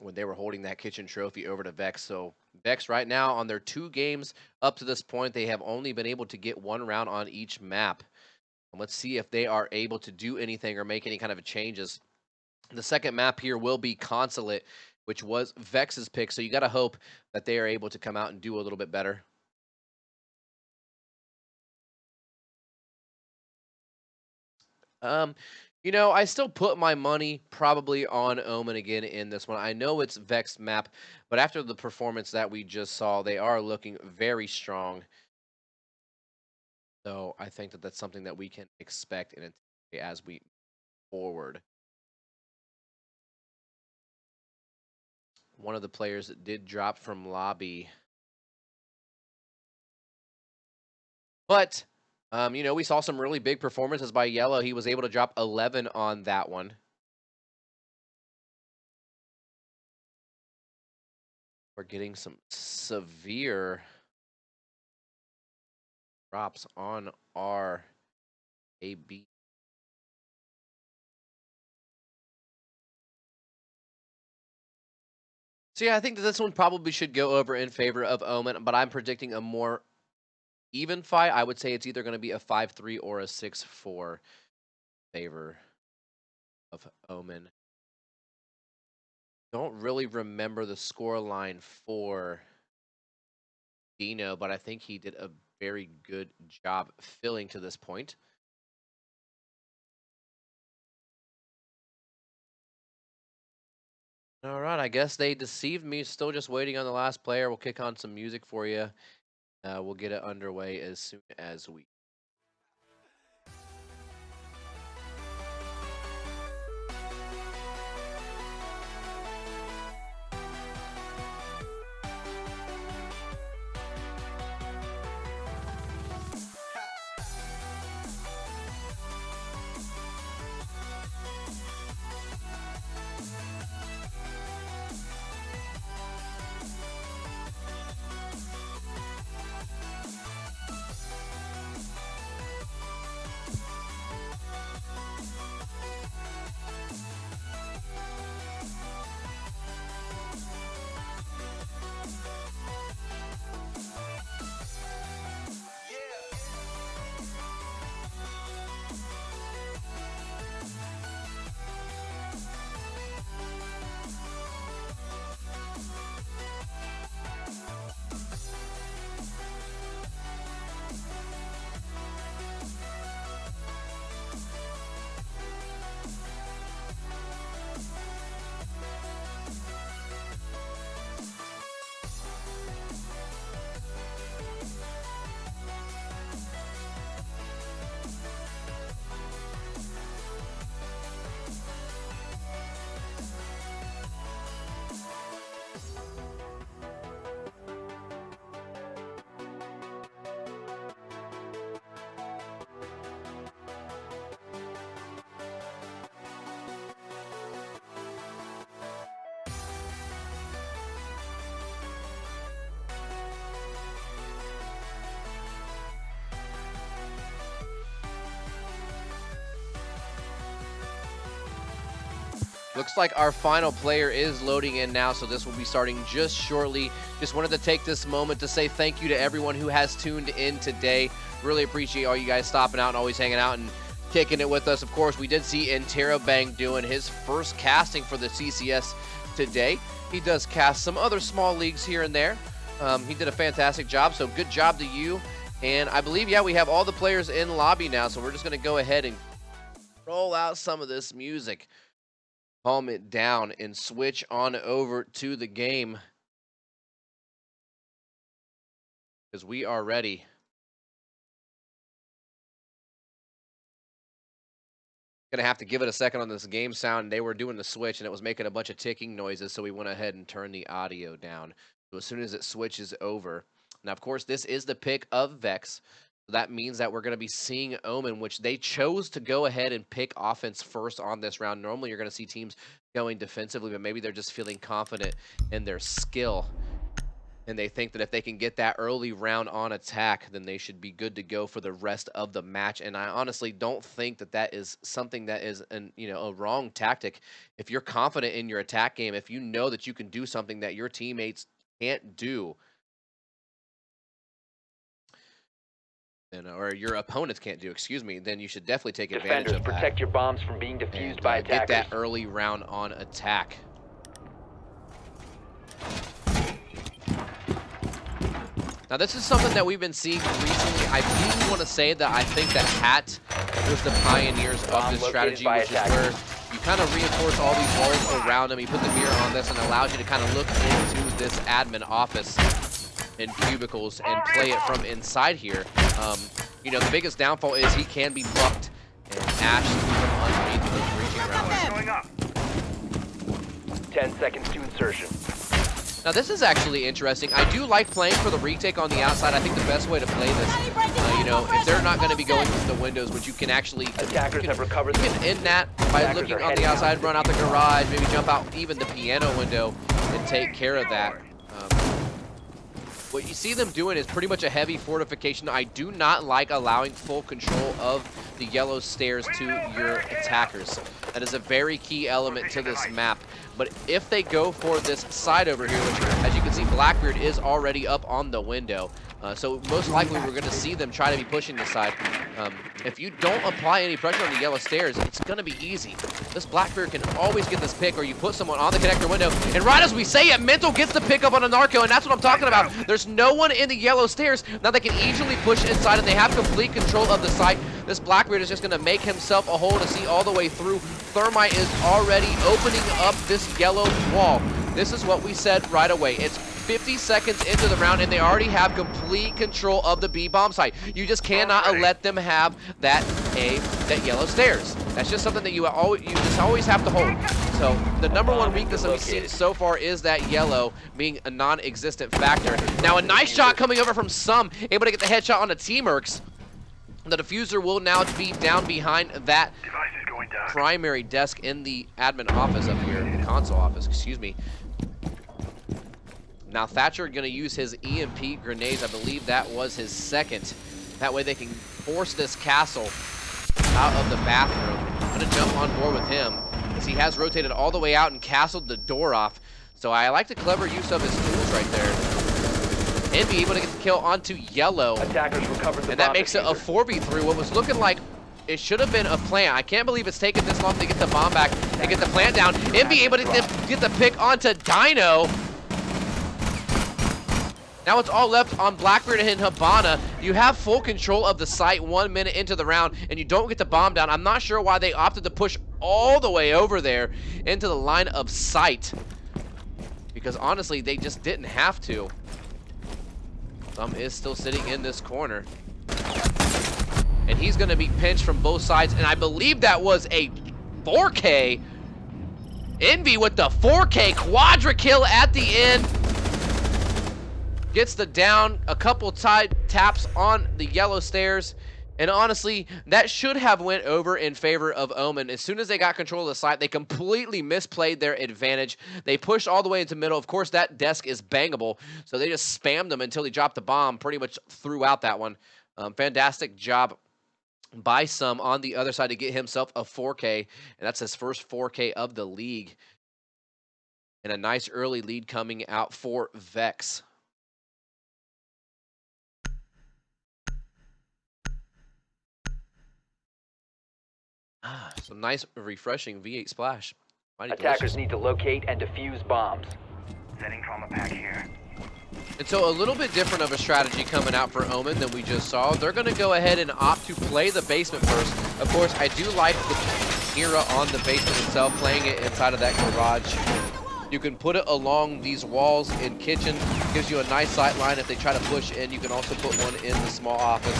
when they were holding that kitchen trophy over to Vex. So Vex right now on their 2 games up to this point, they have only been able to get 1 round on each map. And let's see if they are able to do anything or make any kind of changes. The second map here will be Consulate, which was Vex's pick. So you got to hope that they are able to come out and do a little bit better. You know, I still put my money probably on Omen again in this one. I know it's Vex map, but after the performance that we just saw, they are looking very strong. So I think that that's something that we can expect and as we move forward. One of the players that did drop from lobby. But, you know, we saw some really big performances by Yellow. He was able to drop 11 on that one. We're getting some severe drops on our AB. So yeah, I think that this one probably should go over in favor of Omen, but I'm predicting a more even fight. I would say it's either going to be a 5-3 or a 6-4 favor of Omen. Don't really remember the score line for Dino, but I think he did a very good job filling to this point. All right, I guess they deceived me. Still just waiting on the last player. We'll kick on some music for you. We'll get it underway as soon as we. Looks like our final player is loading in now, so this will be starting just shortly. Just wanted to take this moment to say thank you to everyone who has tuned in today. Really appreciate all you guys stopping out and always hanging out and kicking it with us. Of course, we did see Interrobang doing his first casting for the CCS today. He does cast some other small leagues here and there. He did a fantastic job, so good job to you. And I believe, yeah, we have all the players in lobby now, so we're just going to go ahead and roll out some of this music. Calm it down and switch on over to the game because we are ready. Gonna have to give it a second on this game sound. They were doing the switch and it was making a bunch of ticking noises, so we went ahead and turned the audio down. So as soon as it switches over, now of course this is the pick of Vex. That means that we're going to be seeing Omen, which they chose to go ahead and pick offense first on this round. Normally, you're going to see teams going defensively, but maybe they're just feeling confident in their skill. And they think that if they can get that early round on attack, then they should be good to go for the rest of the match. And I honestly don't think that that is something that is a wrong tactic. If you're confident in your attack game, if you know that you can do something that your teammates can't do, or your opponents can't do, excuse me, then you should definitely take advantage Defenders, of that. protect your bombs from being defused by Get attackers. that early round on attack. Now, this is something that we've been seeing recently. I do want to say that I think that Hat was the pioneers of this strategy, which is where you kind of reinforce all these walls around them. You put the mirror on this and allows you to kind of look into this admin office and cubicles and play it from inside here. The biggest downfall is he can be bucked and ashed from underneath those breaching rounds. 10 seconds to insertion. Now, this is actually interesting. I do like playing for the retake on the outside. I think the best way to play this, if they're not going to be going to the windows, which you can actually Have recovered. you can end that by looking on the outside, run out the garage, maybe jump out even the piano window and take care of that. What you see them doing is pretty much a heavy fortification. I do not like allowing full control of the yellow stairs to your attackers. That is a very key element to this map. But if they go for this side over here, which, as you can see, Blackbeard is already up on the window. So most likely we're going to see them try to be pushing this side. If you don't apply any pressure on the yellow stairs, it's going to be easy. This Blackbeard can always get this pick, or you put someone on the connector window. And right as we say it, Mental gets the pick up on a narco, and that's what I'm talking about. There's no one in the yellow stairs. Now they can easily push inside, and they have complete control of the site. This Blackbeard is just going to make himself a hole to see all the way through. Thermite is already opening up this yellow wall. This is what we said right away. It's 50 seconds into the round, and they already have complete control of the B-bomb site. You just cannot let them have that yellow stairs. That's just something that you just always have to hold. So the number one weakness that we've seen so far is that yellow being a non-existent factor. Now a nice shot coming over from Sum, able to get the headshot on the T-Mercs. The diffuser will now be down behind that primary desk in the admin office up here, the console office, excuse me. Now Thatcher going to use his EMP grenades. I believe that was his second. That way they can force this castle out of the bathroom. I'm going to jump on board with him as he has rotated all the way out and castled the door off. So I like the clever use of his tools right there. And be able to get the kill onto yellow. Attackers recovered the and that makes it a 4v3. What was looking like it should have been a plant. I can't believe it's taken this long to get the bomb back and get the plant down. And be able to get the pick onto Dino. Now it's all left on Blackbeard and Habana. You have full control of the site 1 minute into the round, and you don't get the bomb down. I'm not sure why they opted to push all the way over there into the line of sight, because honestly, they just didn't have to. Thumb is still sitting in this corner, and he's going to be pinched from both sides, and I believe that was a 4K. Envy with the 4K quadra kill at the end. Gets the down, a couple taps on the yellow stairs, and honestly, that should have went over in favor of Omen. As soon as they got control of the site, they completely misplayed their advantage. They pushed all the way into the middle. Of course, that desk is bangable, so they just spammed them until he dropped the bomb pretty much throughout that one. Fantastic job by Sum on the other side to get himself a 4K, and that's his first 4K of the league. And a nice early lead coming out for Vex. Some nice, refreshing V8 splash. Mighty Attackers delicious. need to locate and defuse bombs. Setting trauma pack here. And so a little bit different of a strategy coming out for Omen than we just saw. They're going to go ahead and opt to play the basement first. Of course, I do like the era on the basement itself, playing it inside of that garage. You can put it along these walls in kitchen. Gives you a nice sight line if they try to push in. You can also put one in the small office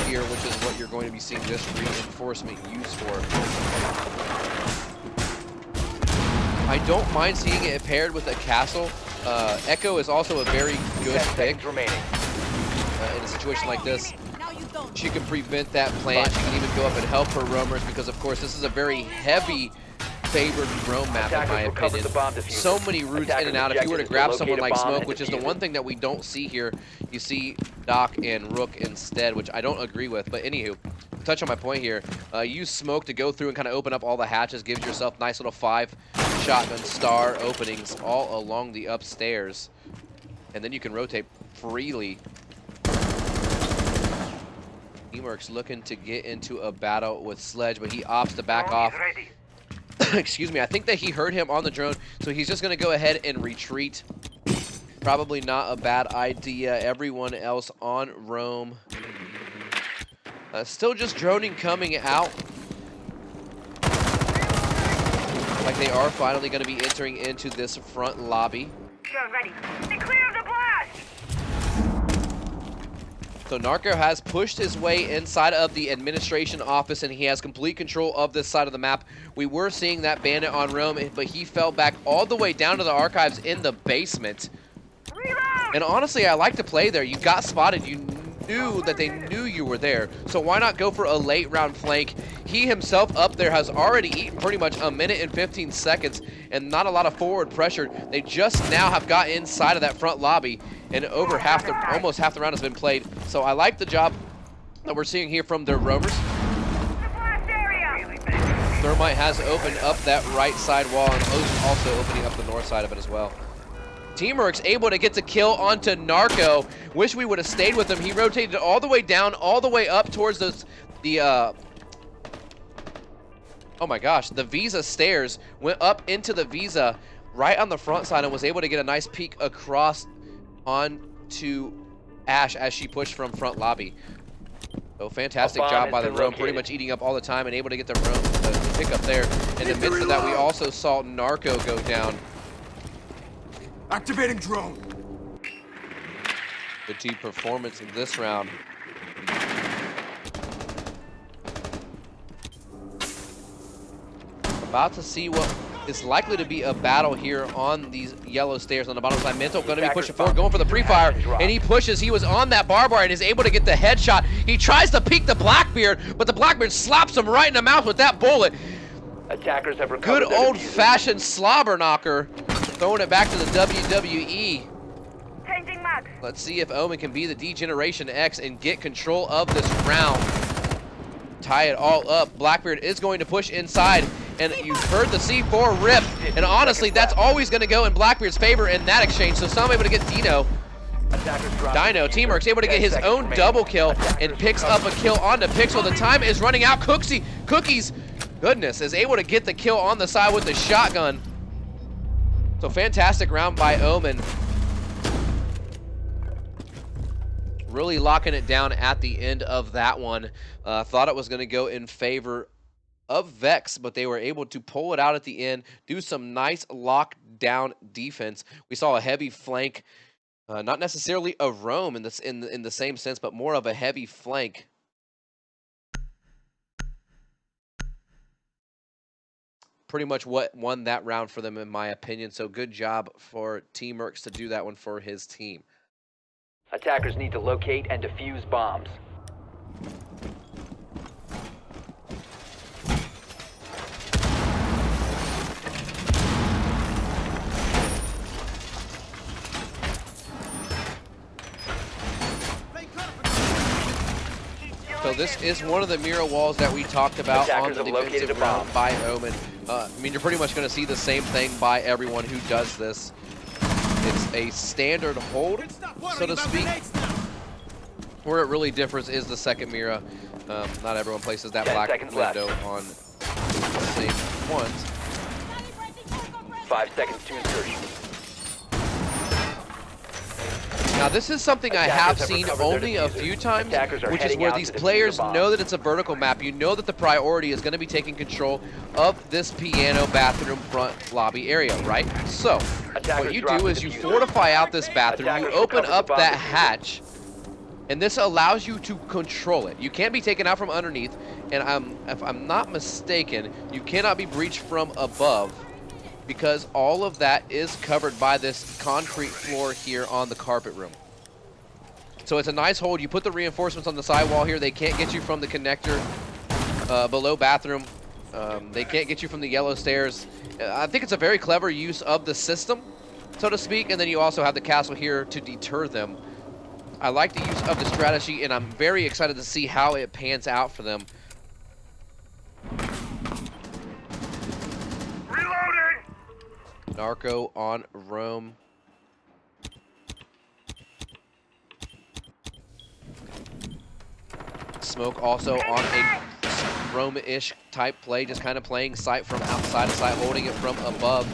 here, which is what you're going to be seeing this reinforcement used for. I don't mind seeing it paired with a castle. Echo is also a very good pick remaining. in a situation like this. She can prevent that plant. She can even go up and help her roamers because, of course, this is a very heavy favored roam map in my opinion. So many routes in and out. If you were to grab someone like Smoke, which is the one thing that we don't see here, you see Doc and Rook instead, which I don't agree with. But anywho, to touch on my point here, use Smoke to go through and kind of open up all the hatches, gives yourself nice little 5 shotgun star openings all along the upstairs. And then you can rotate freely. Teamwork's looking to get into a battle with Sledge, but he opts to back off. Excuse me, I think that he heard him on the drone, so he's just going to go ahead and retreat. Probably not a bad idea. Everyone else on roam. Still just droning coming out. Like they are finally going to be entering into this front lobby. Drone ready. Be clear of the blast! So Narco has pushed his way inside of the administration office, and he has complete control of this side of the map. We were seeing that bandit on roam, but he fell back all the way down to the archives in the basement. Reload! And honestly, I like to play there. You got spotted. You knew that they knew you were there. So why not go for a late round flank? He himself up there has already eaten pretty much a minute and 15 seconds and not a lot of forward pressure. They just now have got inside of that front lobby, and over almost half the round has been played. So I like the job that we're seeing here from their roamers. Thermite has opened up that right side wall and also opening up the north side of it as well. Teamwork's able to get the kill onto Narco. Wish we would have stayed with him. He rotated all the way down, all the way up towards oh my gosh, the Visa stairs, went up into the Visa right on the front side and was able to get a nice peek across onto Ash as she pushed from front lobby. So fantastic job by the roam, pretty much eating up all the time and able to get the roam to pick up there. In the midst of that, we also saw Narco go down. Activating drone. Good team performance in this round. About to see what is likely to be a battle here on these yellow stairs on the bottom side. Mental going to be pushing forward, going for the pre-fire, and he pushes. He was on that barbed wire and is able to get the headshot. He tries to peek the Blackbeard, but the Blackbeard slaps him right in the mouth with that bullet. Attackers have recovered. Good old-fashioned slobber knocker, throwing it back to the WWE. Changing mag. Let's see if Omen can be the D-Generation X and get control of this round. Tie it all up. Blackbeard is going to push inside, and you heard the C4 rip, and honestly, that's always going to go in Blackbeard's favor in that exchange, so some able to get Dino. Teamwork's able to get his own double kill and picks up a kill onto Pixel. The time is running out. Cookies, goodness, is able to get the kill on the side with the shotgun. So fantastic round by Omen. Really locking it down at the end of that one. Thought it was going to go in favor of Vex, but they were able to pull it out at the end, do some nice lockdown defense. We saw a heavy flank, not necessarily a roam in the same sense, but more of a heavy flank. Pretty much what won that round for them, in my opinion. So good job for Teamworks to do that one for his team. Attackers need to locate and defuse bombs. So this is one of the mirror walls that we talked about on the defensive round by Omen. I mean, you're pretty much going to see the same thing by everyone who does this. It's a standard hold, so to speak. Where it really differs is the second mirror. Not everyone places that black window on the same ones. 5 seconds to insertion. Now this is something I have seen only a few times, which is where these players know that it's a vertical map. You know that the priority is going to be taking control of this piano bathroom front lobby area, right? So what you do is you fortify out this bathroom, you open up that hatch, and this allows you to control it. You can't be taken out from underneath, and if I'm not mistaken, you cannot be breached from above, because all of that is covered by this concrete floor here on the carpet room. So it's a nice hold. You put the reinforcements on the sidewall here. They can't get you from the connector below bathroom. They can't get you from the yellow stairs. I think it's a very clever use of the system, so to speak. And then you also have the castle here to deter them. I like the use of the strategy, and I'm very excited to see how it pans out for them. Reloading! Narco on Rome. Smoke also on a Rome-ish type play, just kind of playing sight from outside of sight, holding it from above.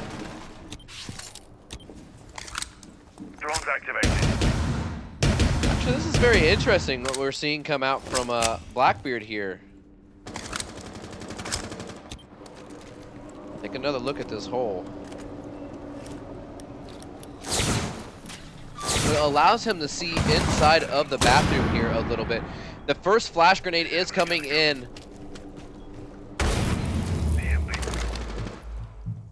Drones activated. Actually, this is very interesting what we're seeing come out from Blackbeard here. Take another look at this hole. It allows him to see inside of the bathroom here a little bit. The first flash grenade is coming in.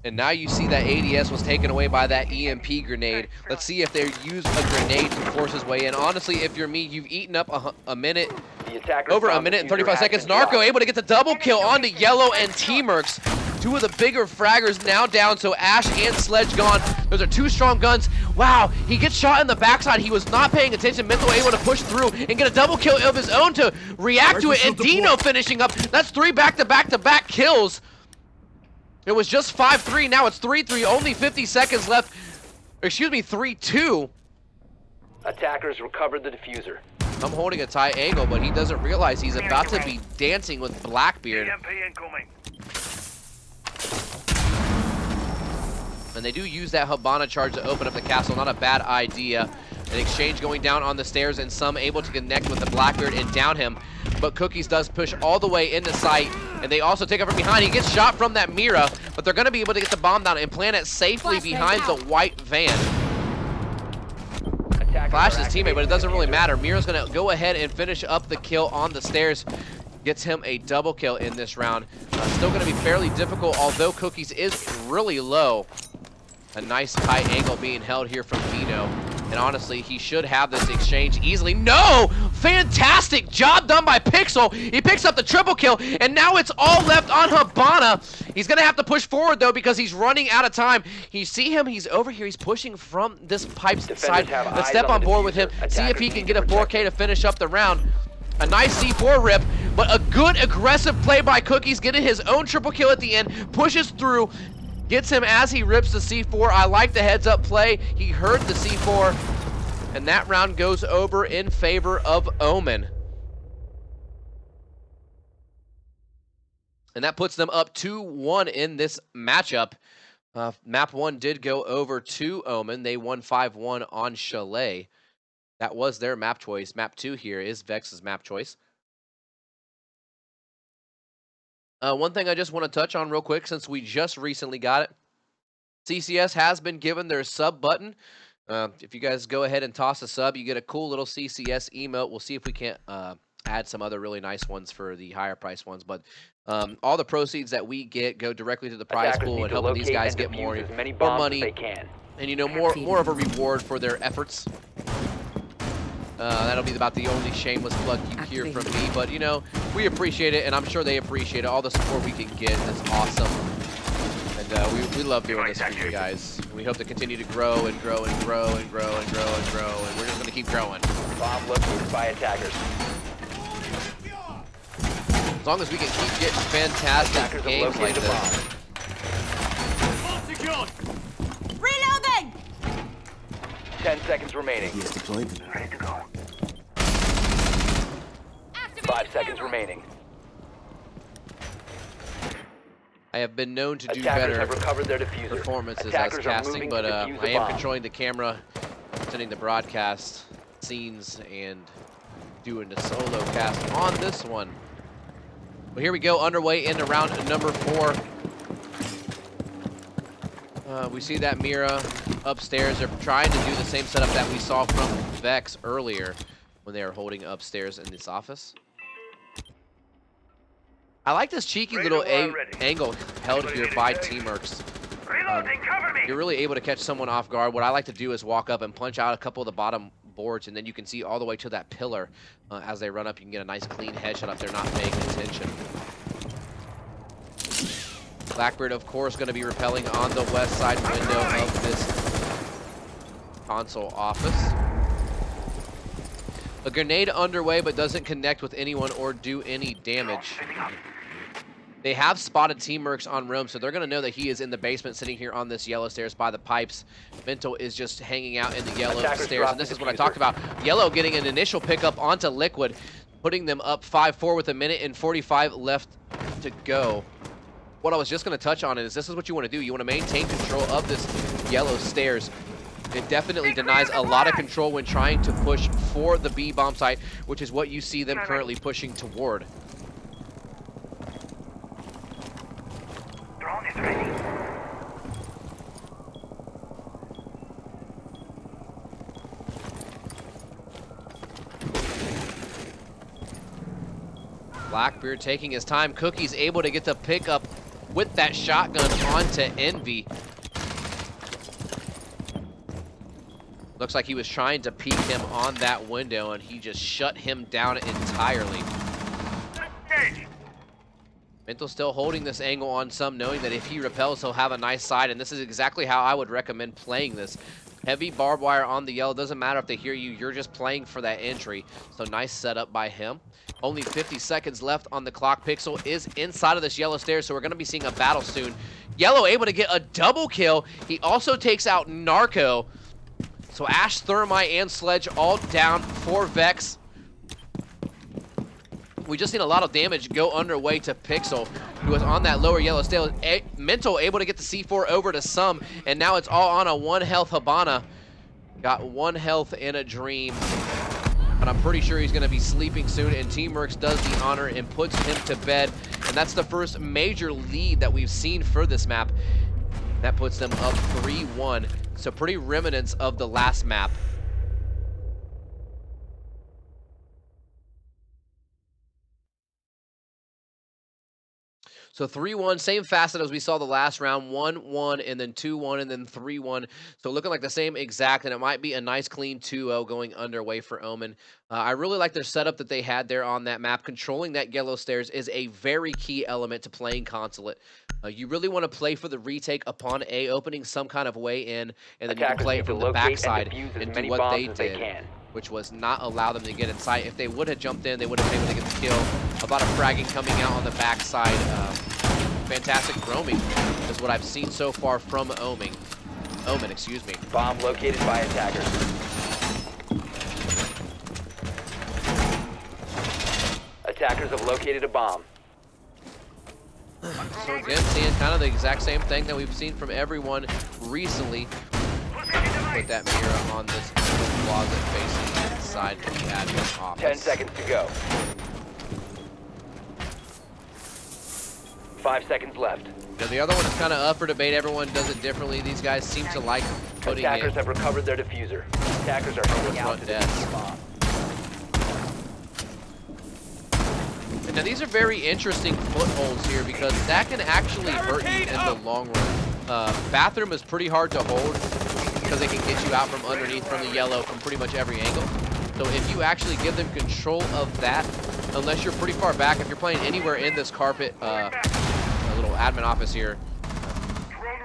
And now you see that ADS was taken away by that EMP grenade. Let's see if they use a grenade to force his way in. Honestly, if you're me, you've eaten up a minute, over a minute and 35 seconds. Narco able to get the double kill onto Yellow and T-Mercs. Two of the bigger fraggers now down, so Ash and Sledge gone. Those are two strong guns. Wow, he gets shot in the backside. He was not paying attention. Mental able to push through and get a double kill of his own to react to it. And Dino finishing up. That's 3 back-to-back-to-back kills. It was just 5-3, now it's 3-3, only 50 seconds left. Excuse me, 3-2. Attackers recovered the diffuser. I'm holding a tight angle, but he doesn't realize he's about to be dancing with Blackbeard. EMP incoming. And they do use that Habana charge to open up the castle, not a bad idea. An exchange going down on the stairs, and some able to connect with the Blackbeard and down him. But Cookies does push all the way into sight, and they also take up from behind. He gets shot from that Mira, but they're going to be able to get the bomb down and plant it safely behind the white van. Flash his teammate, but it doesn't really matter. Mira's going to go ahead and finish up the kill on the stairs. Gets him a double kill in this round. Still going to be fairly difficult, although Cookies is really low. A nice tight angle being held here from Dino. And honestly, he should have this exchange easily. No! Fantastic job done by Pixel. He picks up the triple kill, and now it's all left on Habana. He's going to have to push forward, though, because he's running out of time. You see him, he's over here. He's pushing from this pipe side. Let's step on board with him, see if he can get a 4K to finish up the round. A nice C4 rip, but a good aggressive play by Cookies, getting his own triple kill at the end, pushes through, gets him as he rips the C4. I like the heads up play. He heard the C4, and that round goes over in favor of Omen. And that puts them up 2-1 in this matchup. Map 1 did go over to Omen. They won 5-1 on Chalet. That was their map choice. Map 2 here is Vex's map choice. One thing I just want to touch on real quick, since we just recently got it. CCS has been given their sub button. If you guys go ahead and toss a sub, you get a cool little CCS emote. We'll see if we can't add some other really nice ones for the higher price ones. But all the proceeds that we get go directly to the prize pool and helping these guys get more money. And, you know, more of a reward for their efforts. That'll be about the only shameless plug you hear from me. But, you know, we appreciate it, and I'm sure they appreciate it. All the support we can get is awesome. And we love doing this for you guys. We hope to continue to grow and grow and grow and grow and grow and grow. And we're just going to keep growing. Bomb located by attackers. As long as we can keep getting fantastic games like this. Reloading! 10 seconds remaining. He is deployed. Ready to go. 5 seconds remaining. I have been known to do Attackers better have recovered their diffuser. performances Attackers as are casting, moving but to I defuse the am bomb. controlling the camera, sending the broadcast scenes, and doing the solo cast on this one. Well, here we go, underway into round number 4. We see that Mira upstairs. They're trying to do the same setup that we saw from Vex earlier when they were holding upstairs in this office. I like this cheeky little angle held here by T-Mercs. Reloading, cover me! You're really able to catch someone off guard. What I like to do is walk up and punch out a couple of the boards, and then you can see all the way to that pillar. As they run up, you can get a nice clean headshot if they're not paying attention. Blackbeard, of course, going to be rappelling on the west side window of this console office. A grenade underway, but doesn't connect with anyone or do any damage. They have spotted Team Mercs on roam, so they're going to know that he is in the basement sitting here on this yellow stairs by the pipes. Mental is just hanging out in the yellow stairs, and this is what I talked about. Yellow getting an initial pickup onto Liquid, putting them up 5-4 with 1:45 left to go. What I was just going to touch on is this is what you want to do. You want to maintain control of this yellow stairs. It definitely denies a lot of control when trying to push for the B bomb site, which is what you see them currently pushing toward. Drone is ready. Blackbeard taking his time. Cookie's able to get the pickup with that shotgun onto Envy. Looks like he was trying to peek him on that window, and he just shut him down entirely. Engage. Mental still holding this angle on some, knowing that if he repels, he'll have a nice side, and this is exactly how I would recommend playing this. Heavy barbed wire on the yellow. Doesn't matter if they hear you. You're just playing for that entry. So nice setup by him. Only 50 seconds left on the clock. Pixel is inside of this yellow stairs, so we're going to be seeing a battle soon. Yellow able to get a double kill. He also takes out Narco. So Ash, Thermite, and Sledge all down for Vex. We just seen a lot of damage go underway to Pixel, who was on that lower yellow stair. Mental able to get the C4 over to Some, and now it's all on a 1 health Habana. Got 1 health in a dream, but I'm pretty sure he's going to be sleeping soon, and Team Mercs does the honor and puts him to bed, and that's the first major lead that we've seen for this map. That puts them up 3-1, so pretty remnants of the last map. So 3-1, same facet as we saw the last round, 1-1, and then 2-1, and then 3-1. So looking like the same exact, and it might be a nice clean 2-0 going underway for Omen. I really like their setup that they had there on that map. Controlling that yellow stairs is a very key element to playing Consulate. You really want to play for the retake upon A, opening some kind of way in, and then you can play it from the backside and do what they did, which was not allow them to get inside. If they would have jumped in, they would have been able to get the kill. A lot of fragging coming out on the backside. Fantastic roaming is what I've seen so far from Omen, excuse me. Bomb located by attackers. Attackers have located a bomb. So again, seeing kind of the exact same thing that we've seen from everyone recently. Put that mirror on this closet facing inside the admin office. 10 seconds to go. 5 seconds left. Now the other one is kind of up for debate. Everyone does it differently. These guys seem to like putting Attackers it have recovered their diffuser. Attackers are heading out to the bomb. And now these are very interesting footholds here because that can actually hurt you in the long run. Bathroom is pretty hard to hold because they can get you out from underneath from the yellow from pretty much every angle. So if you actually give them control of that, unless you're pretty far back, if you're playing anywhere in this carpet, a little admin office here,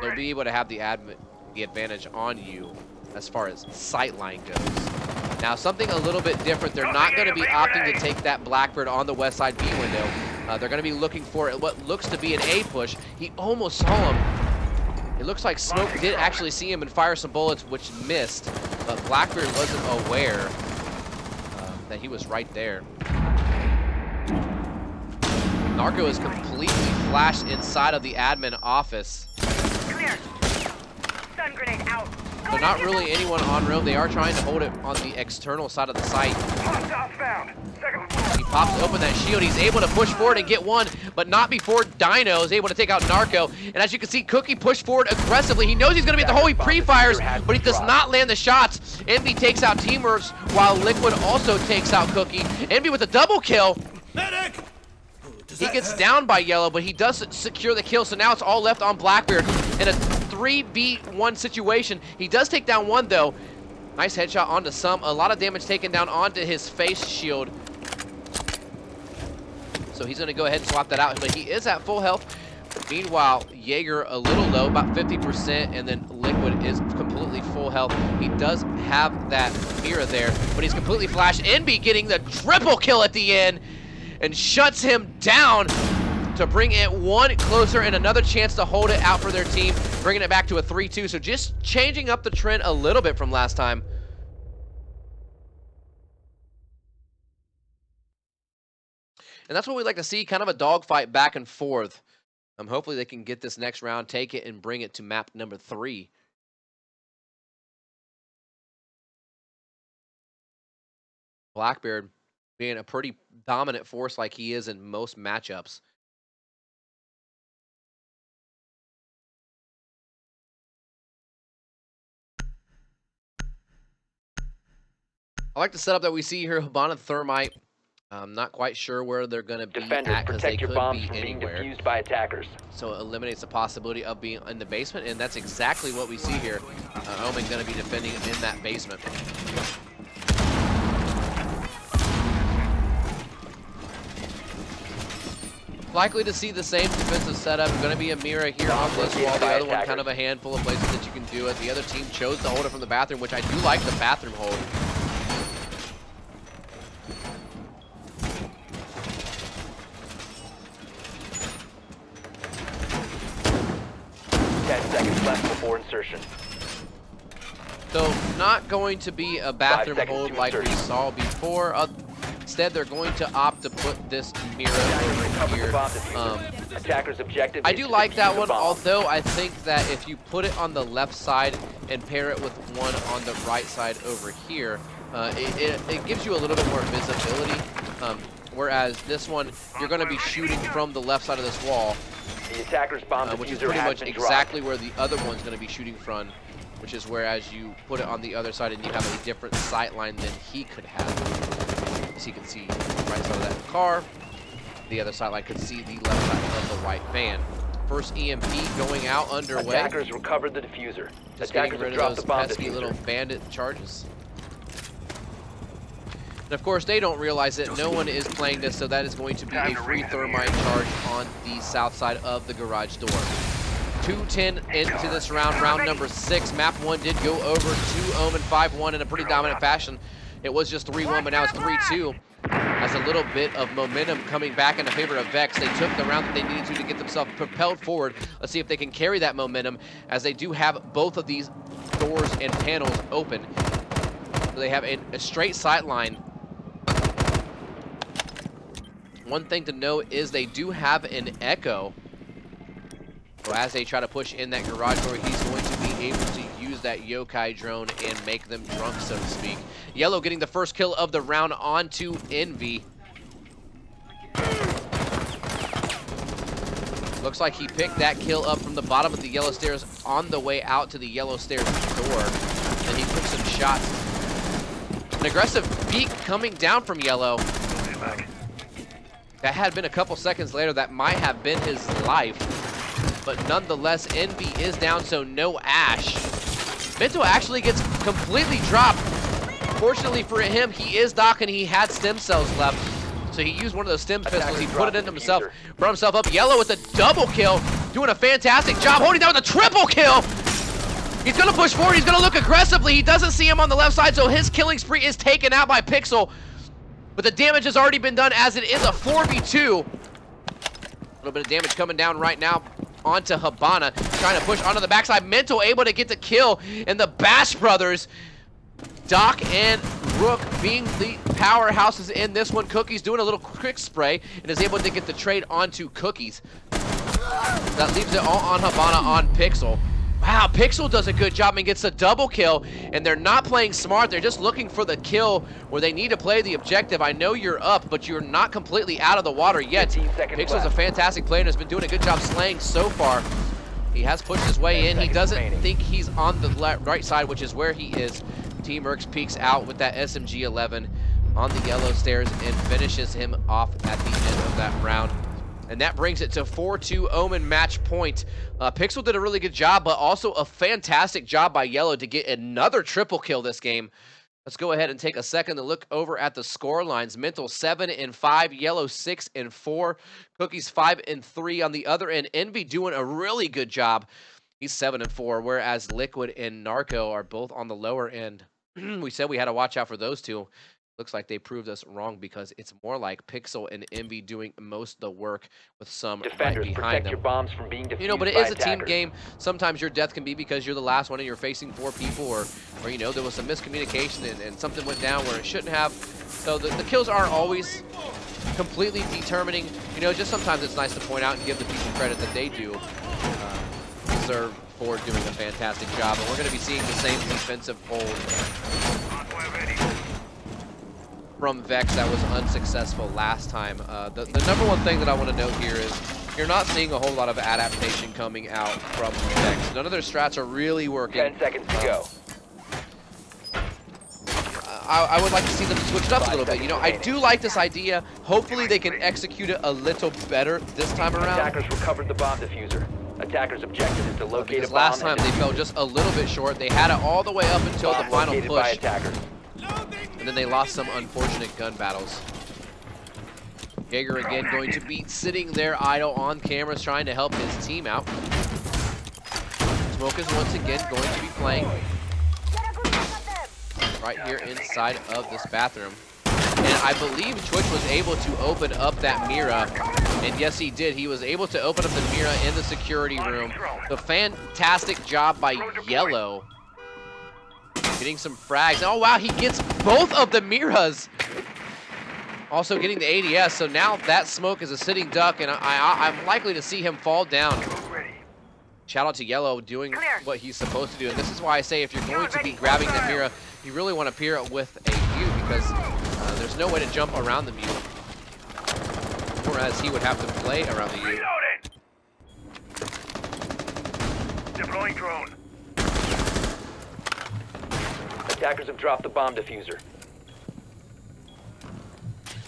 they'll be able to have the advantage on you as far as sightline goes. Now, something a little bit different, they're not going to be opting to take that Blackbird on the west side B window. They're going to be looking for what looks to be an A push. He almost saw him. It looks like Smoke did actually see him and fire some bullets, which missed, but Blackbeard wasn't aware that he was right there. Narco is completely flashed inside of the admin office. Clear. Stun grenade out. So not really anyone on roam. They are trying to hold it on the external side of the site. He pops open that shield. He's able to push forward and get one, but not before Dino is able to take out Narco. And as you can see, Cookie pushed forward aggressively. He knows he's going to be at the hole. He pre-fires, but he does not land the shots. Envy takes out Teamworks, while Liquid also takes out Cookie. Envy with a double kill. Medic! He gets down by Yellow, but he does secure the kill, so now it's all left on Blackbeard in a 3v1 situation. He does take down one, though. Nice headshot onto some. A lot of damage taken down onto his face shield. So he's going to go ahead and swap that out, but he is at full health. Meanwhile, Jaeger a little low, about 50%, and then Liquid is completely full health. He does have that mirror there, but he's completely flashed. Envy getting the triple kill at the end and shuts him down to bring it one closer and another chance to hold it out for their team, bringing it back to a 3-2. So just changing up the trend a little bit from last time. And that's what we like to see, kind of a dogfight back and forth. Hopefully they can get this next round, take it, and bring it to map number 3. Blackbeard being a pretty dominant force like he is in most matchups. I like the setup that we see here, Habana Thermite. I'm not quite sure where they're going to be Defenders, at because they protect your could bombs be from being anywhere. defused by attackers. So it eliminates the possibility of being in the basement, and that's exactly what we see here. Omen going to be defending in that basement. Likely to see the same defensive setup. Going to be a mirror here on this wall. The other one kind of a handful of places that you can do it. The other team chose to hold it from the bathroom, which I do like the bathroom hold. Left before insertion. So not going to be a bathroom hold like we saw before. Instead, they're going to opt to put this mirror over here. Attackers' objective. I do like that one, although I think that if you put it on the left side and pair it with one on the right side over here, it gives you a little bit more visibility. Whereas this one, you're going to be shooting from the left side of this wall. The attacker's bomb which is diffuser pretty has much been exactly where the other one's going to be shooting from, which is whereas you put it on the other side and you have a different sight line than he could have. As you can see, the right side of that car, the other sight line could see the left side of the white van. First EMP going out underway. Attackers recovered the diffuser. Just Attackers getting rid have dropped of those the bomb pesky diffuser. little bandit charges. And of course, they don't realize that no one is playing this, so that is going to be a free thermite charge on the south side of the garage door. 2:10 into this round, round number 6. Map 1 did go over to Omen 5-1 in a pretty dominant fashion. It was just 3-1, but now it's 3-2. As a little bit of momentum coming back in the favor of Vex. They took the round that they needed to get themselves propelled forward. Let's see if they can carry that momentum, as they do have both of these doors and panels open. So they have a straight sight line. One thing to note is they do have an echo. So as they try to push in that garage door, he's going to be able to use that yokai drone and make them drunk, so to speak. Yellow getting the first kill of the round onto Envy. Looks like he picked that kill up from the bottom of the yellow stairs on the way out to the yellow stairs door. And he took some shots. An aggressive peek coming down from Yellow. That had been a couple seconds later. That might have been his life. But nonetheless, Envy is down, so no Ash. Mento actually gets completely dropped. Fortunately for him, he is docking. He had stem cells left. So he used one of those stem pistols. He put it into himself, brought himself up. Yellow with a double kill, doing a fantastic job, holding down with a triple kill. He's gonna push forward. He's gonna look aggressively. He doesn't see him on the left side, so his killing spree is taken out by Pixel. But the damage has already been done, as it is a 4v2. A little bit of damage coming down right now onto Habana, trying to push onto the backside. Mento able to get the kill, and the Bash brothers, Doc and Rook, being the powerhouses in this one. Cookies doing a little quick spray and is able to get the trade onto Cookies. That leaves it all on Habana on Pixel. Wow, Pixel does a good job and gets a double kill, and they're not playing smart. They're just looking for the kill where they need to play the objective. I know you're up, but you're not completely out of the water yet. Pixel's a fantastic player and has been doing a good job slaying so far. He has pushed his way in. He doesn't think he's on the right side, which is where he is. Team Mercs peeks out with that SMG-11 on the yellow stairs and finishes him off at the end of that round. And that brings it to 4-2 Omen match point. Pixel did a really good job, but also a fantastic job by Yellow to get another triple kill this game. Let's go ahead and take a second to look over at the score lines. Mental 7 and 5, Yellow 6 and 4, Cookies 5 and 3 on the other end. Envy doing a really good job. He's 7 and 4, whereas Liquid and Narco are both on the lower end. We said we had to watch out for those two. Looks like they proved us wrong because it's more like Pixel and Envy doing most of the work with some Defenders, right behind protect them. your bombs from being defused. You know, but it by is a team attackers. game. Sometimes your death can be because you're the last one and you're facing 4 people, or you know, there was some miscommunication and something went down where it shouldn't have. So the kills aren't always completely determining. You know, just sometimes it's nice to point out and give the people credit that they do deserve for doing a fantastic job. And we're going to be seeing the same defensive hold from Vex that was unsuccessful last time. The number one thing that I want to note here is you're not seeing a whole lot of adaptation coming out from Vex. None of their strats are really working. 10 seconds to go. I would like to see them switch it up a little bit. You know, I do like this idea. Hopefully they can execute it a little better this time around. Attackers recovered the bomb diffuser. Attackers' objective is to locate Because a bomb. last time they fell just a little bit short. They had it all the way up until the final located by push. attackers. And then they lost some unfortunate gun battles. Jaeger again going to be sitting there idle on cameras trying to help his team out. Smoke is once again going to be playing right here inside of this bathroom. And I believe Twitch was able to open up that Mira. And yes, he did. He was able to open up the Mira in the security room. The fantastic job by Yellow. Getting some frags. Oh, wow, he gets both of the Miras. Also getting the ADS, so now that Smoke is a sitting duck, and I'm likely to see him fall down. Shout out to Yellow doing what he's supposed to do, and this is why I say if you're going to be grabbing the Mira, you really want to pair it with a mute, because there's no way to jump around the mute. Whereas he would have to play around the mute. Deploying drone. Attackers have dropped the bomb diffuser.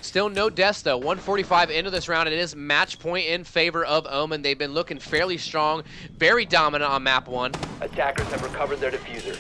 Still no deaths though. 145 into this round. It is match point in favor of Omen. They've been looking fairly strong, very dominant on map 1. Attackers have recovered their diffuser.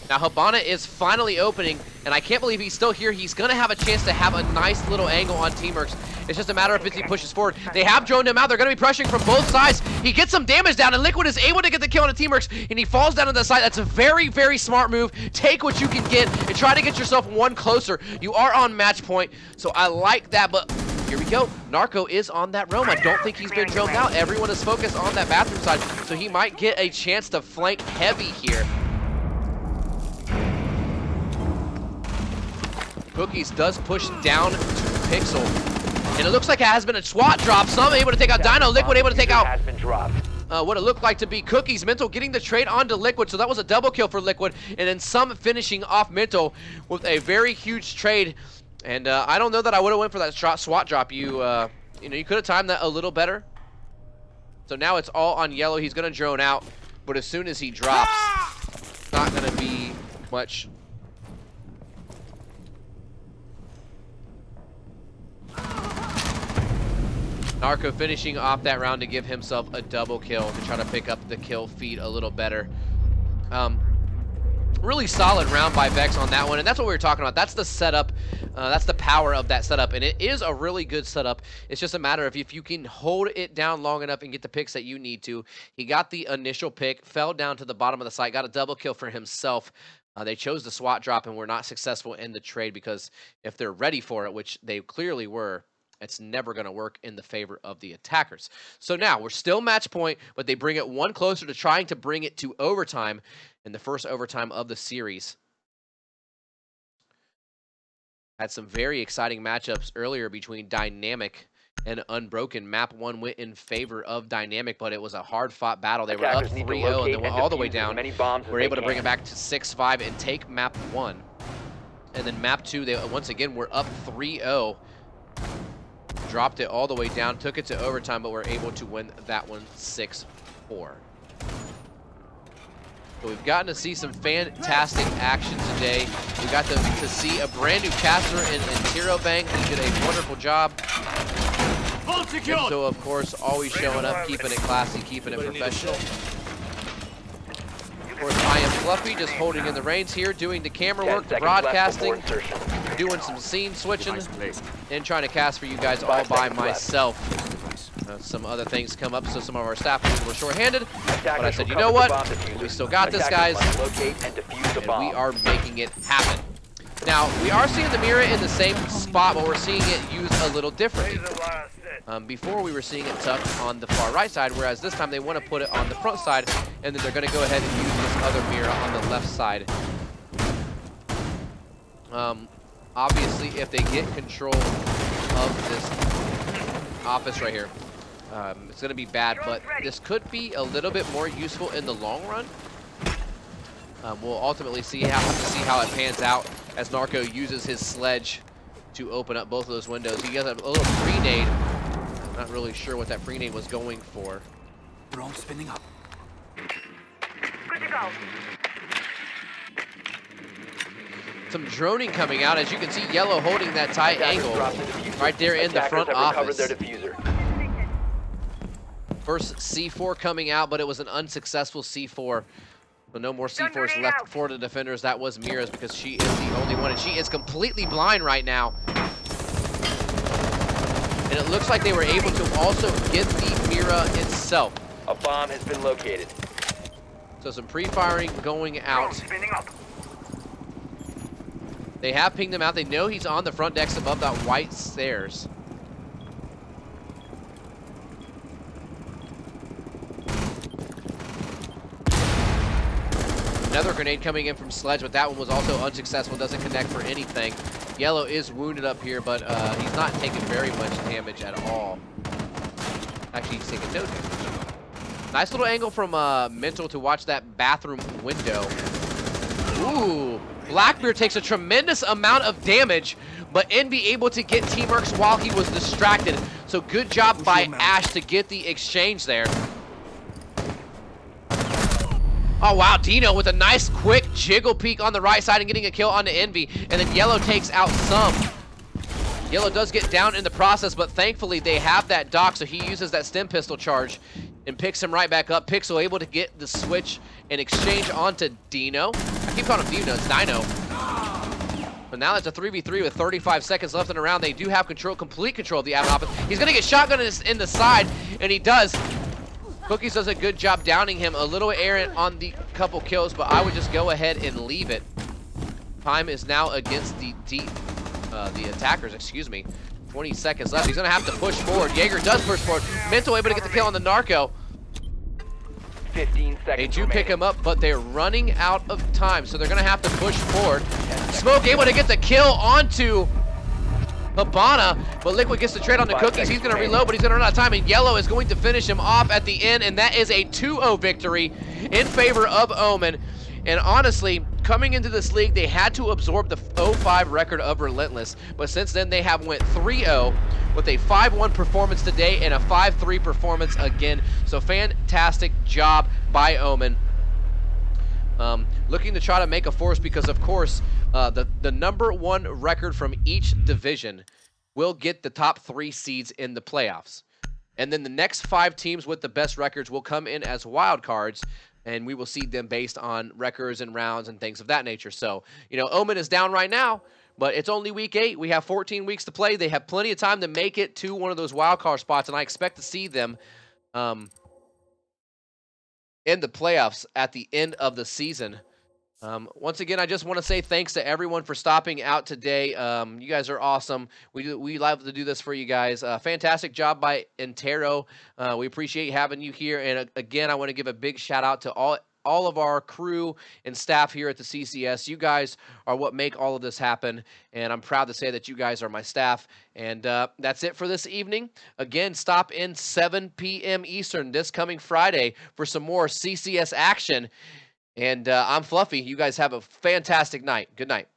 Now Habana is finally opening, and I can't believe he's still here. He's gonna have a chance to have a nice little angle on Teamworks. It's just a matter of if he pushes forward. They have droned him out. They're gonna be pressuring from both sides. He gets some damage down, and Liquid is able to get the kill on the Teamworks, and he falls down on the side. That's a very, very smart move. Take what you can get and try to get yourself one closer. You are on match point, so I like that, but here we go. Narco is on that roam. I don't think he's been droned out. Everyone is focused on that bathroom side, so he might get a chance to flank heavy here. Cookies does push down to Pixel. And it looks like it has been a SWAT drop. Some able to take out Dino. Liquid able to take out Has been dropped. what it looked like to be Cookies. Mental getting the trade onto Liquid. So that was a double kill for Liquid. And then some finishing off Mental with a very huge trade. And I don't know that I would have went for that SWAT drop. You know, you could have timed that a little better. So now it's all on Yellow. He's going to drone out. But as soon as he drops, it's not going to be much. Narco finishing off that round to give himself a double kill to try to pick up the kill feed a little better. Really solid round by Vex on that one, and that's what we were talking about. That's the setup. That's the power of that setup, and it is a really good setup. It's just a matter of if you can hold it down long enough and get the picks that you need to. He got the initial pick, fell down to the bottom of the site, got a double kill for himself. They chose the SWAT drop and were not successful in the trade because if they're ready for it, which they clearly were, it's never going to work in the favor of the attackers. So now we're still match point, but they bring it one closer to trying to bring it to overtime in the first overtime of the series. Had some very exciting matchups earlier between Dynamic and Unbroken. Map 1 went in favor of Dynamic, but it was a hard-fought battle. They were up 3-0 and then went all the way down. We're able to bring it back to 6-5 and take Map 1. And then Map 2, they once again were up 3-0. Dropped it all the way down, took it to overtime, but we're able to win that one 6-4. So we've gotten to see some fantastic action today. We got to see a brand new caster in Tiro Bang. He did a wonderful job. So of course, always showing up, keeping it classy, keeping it professional. Of course, I am Fluffy, just holding in the reins here, doing the camera 10 work, seconds left broadcasting, before insertion. doing some scene switching, Nice place. and trying to cast for you guys all 5 by seconds left. myself. Some other things come up, so some of our staff members were short-handed, but Attackers I said, will you know cover what? the bomb diffuser. We still got this, Attackers guys, must locate and defuse the and bomb. we are making it happen. Now, we are seeing the mirror in the same spot, but we're seeing it used a little differently. Laser blast it. Before we were seeing it tucked on the far right side, whereas this time they want to put it on the front side, and then they're going to go ahead and use this other mirror on the left side. Obviously, if they get control of this office right here, it's going to be bad, but this could be a little bit more useful in the long run. We'll ultimately have to see how it pans out as Narco uses his sledge to open up both of those windows. He has a little pre-nade. Not really sure what that pre-nade was going for. Drone spinning up. Good to go. Some droning coming out. As you can see, Yellow holding that tight Attackers angle dropped the diffuser. right there in the Attackers front have office. recovered their diffuser. First C4 coming out, but it was an unsuccessful C4. So no more C4s left for the defenders. That was Mira's because she is the only one, and she is completely blind right now. And it looks like they were able to also get the Mira itself. A bomb has been located. So some pre-firing going Drone out. spinning up. They have pinged him out. They know he's on the front decks above that white stairs. Another grenade coming in from Sledge, but that one was also unsuccessful. Doesn't connect for anything. Yellow is wounded up here, but he's not taking very much damage at all. Actually, he's taking no damage. Nice little angle from Mental to watch that bathroom window. Ooh, Blackbeard takes a tremendous amount of damage, but Envy able to get teamworks while he was distracted. So good job by Ash to get the exchange there. Oh, wow, Dino with a nice quick jiggle peek on the right side and getting a kill onto Envy. And then Yellow takes out some. Yellow does get down in the process, but thankfully they have that dock, so he uses that stem pistol charge and picks him right back up. Pixel able to get the switch and exchange onto Dino. I keep calling him Dino, it's Dino. But now it's a 3v3 with 35 seconds left in the round. They do have control, complete control of the admin office. He's gonna get shotgun in the side, and he does. Cookies does a good job downing him. A little errant on the couple kills, but I would just go ahead and leave it. Time is now against the attackers, excuse me. 20 seconds left. He's gonna have to push forward. Jaeger does push forward. Mental able to get the kill on the Narco. 15 seconds They do remaining. pick him up, but they're running out of time, so they're gonna have to push forward. Smoke able to get the kill onto Habana, but Liquid gets the trade on the 5 Cookies. He's seconds gonna remaining. reload, but he's gonna run out of time, and Yellow is going to finish him off at the end, and that is a 2-0 victory in favor of Omen. And honestly, coming into this league, they had to absorb the 0-5 record of Relentless, but since then they have went 3-0 with a 5-1 performance today and a 5-3 performance again. So fantastic job by Omen. Looking to try to make a force because, of course, the #1 record from each division will get the top 3 seeds in the playoffs. And then the next 5 teams with the best records will come in as wild cards, and we will seed them based on records and rounds and things of that nature. So, you know, Omen is down right now, but it's only week 8. We have 14 weeks to play. They have plenty of time to make it to one of those wild card spots, and I expect to see them in the playoffs at the end of the season. Once again, I just want to say thanks to everyone for stopping out today. You guys are awesome. We love to do this for you guys. Fantastic job by Intero. We appreciate having you here. And again, I want to give a big shout out to all of our crew and staff here at the CCS. You guys are what make all of this happen, and I'm proud to say that you guys are my staff. And that's it for this evening. Again, stop in 7 p.m. Eastern this coming Friday for some more CCS action. And I'm Fluffy. You guys have a fantastic night. Good night.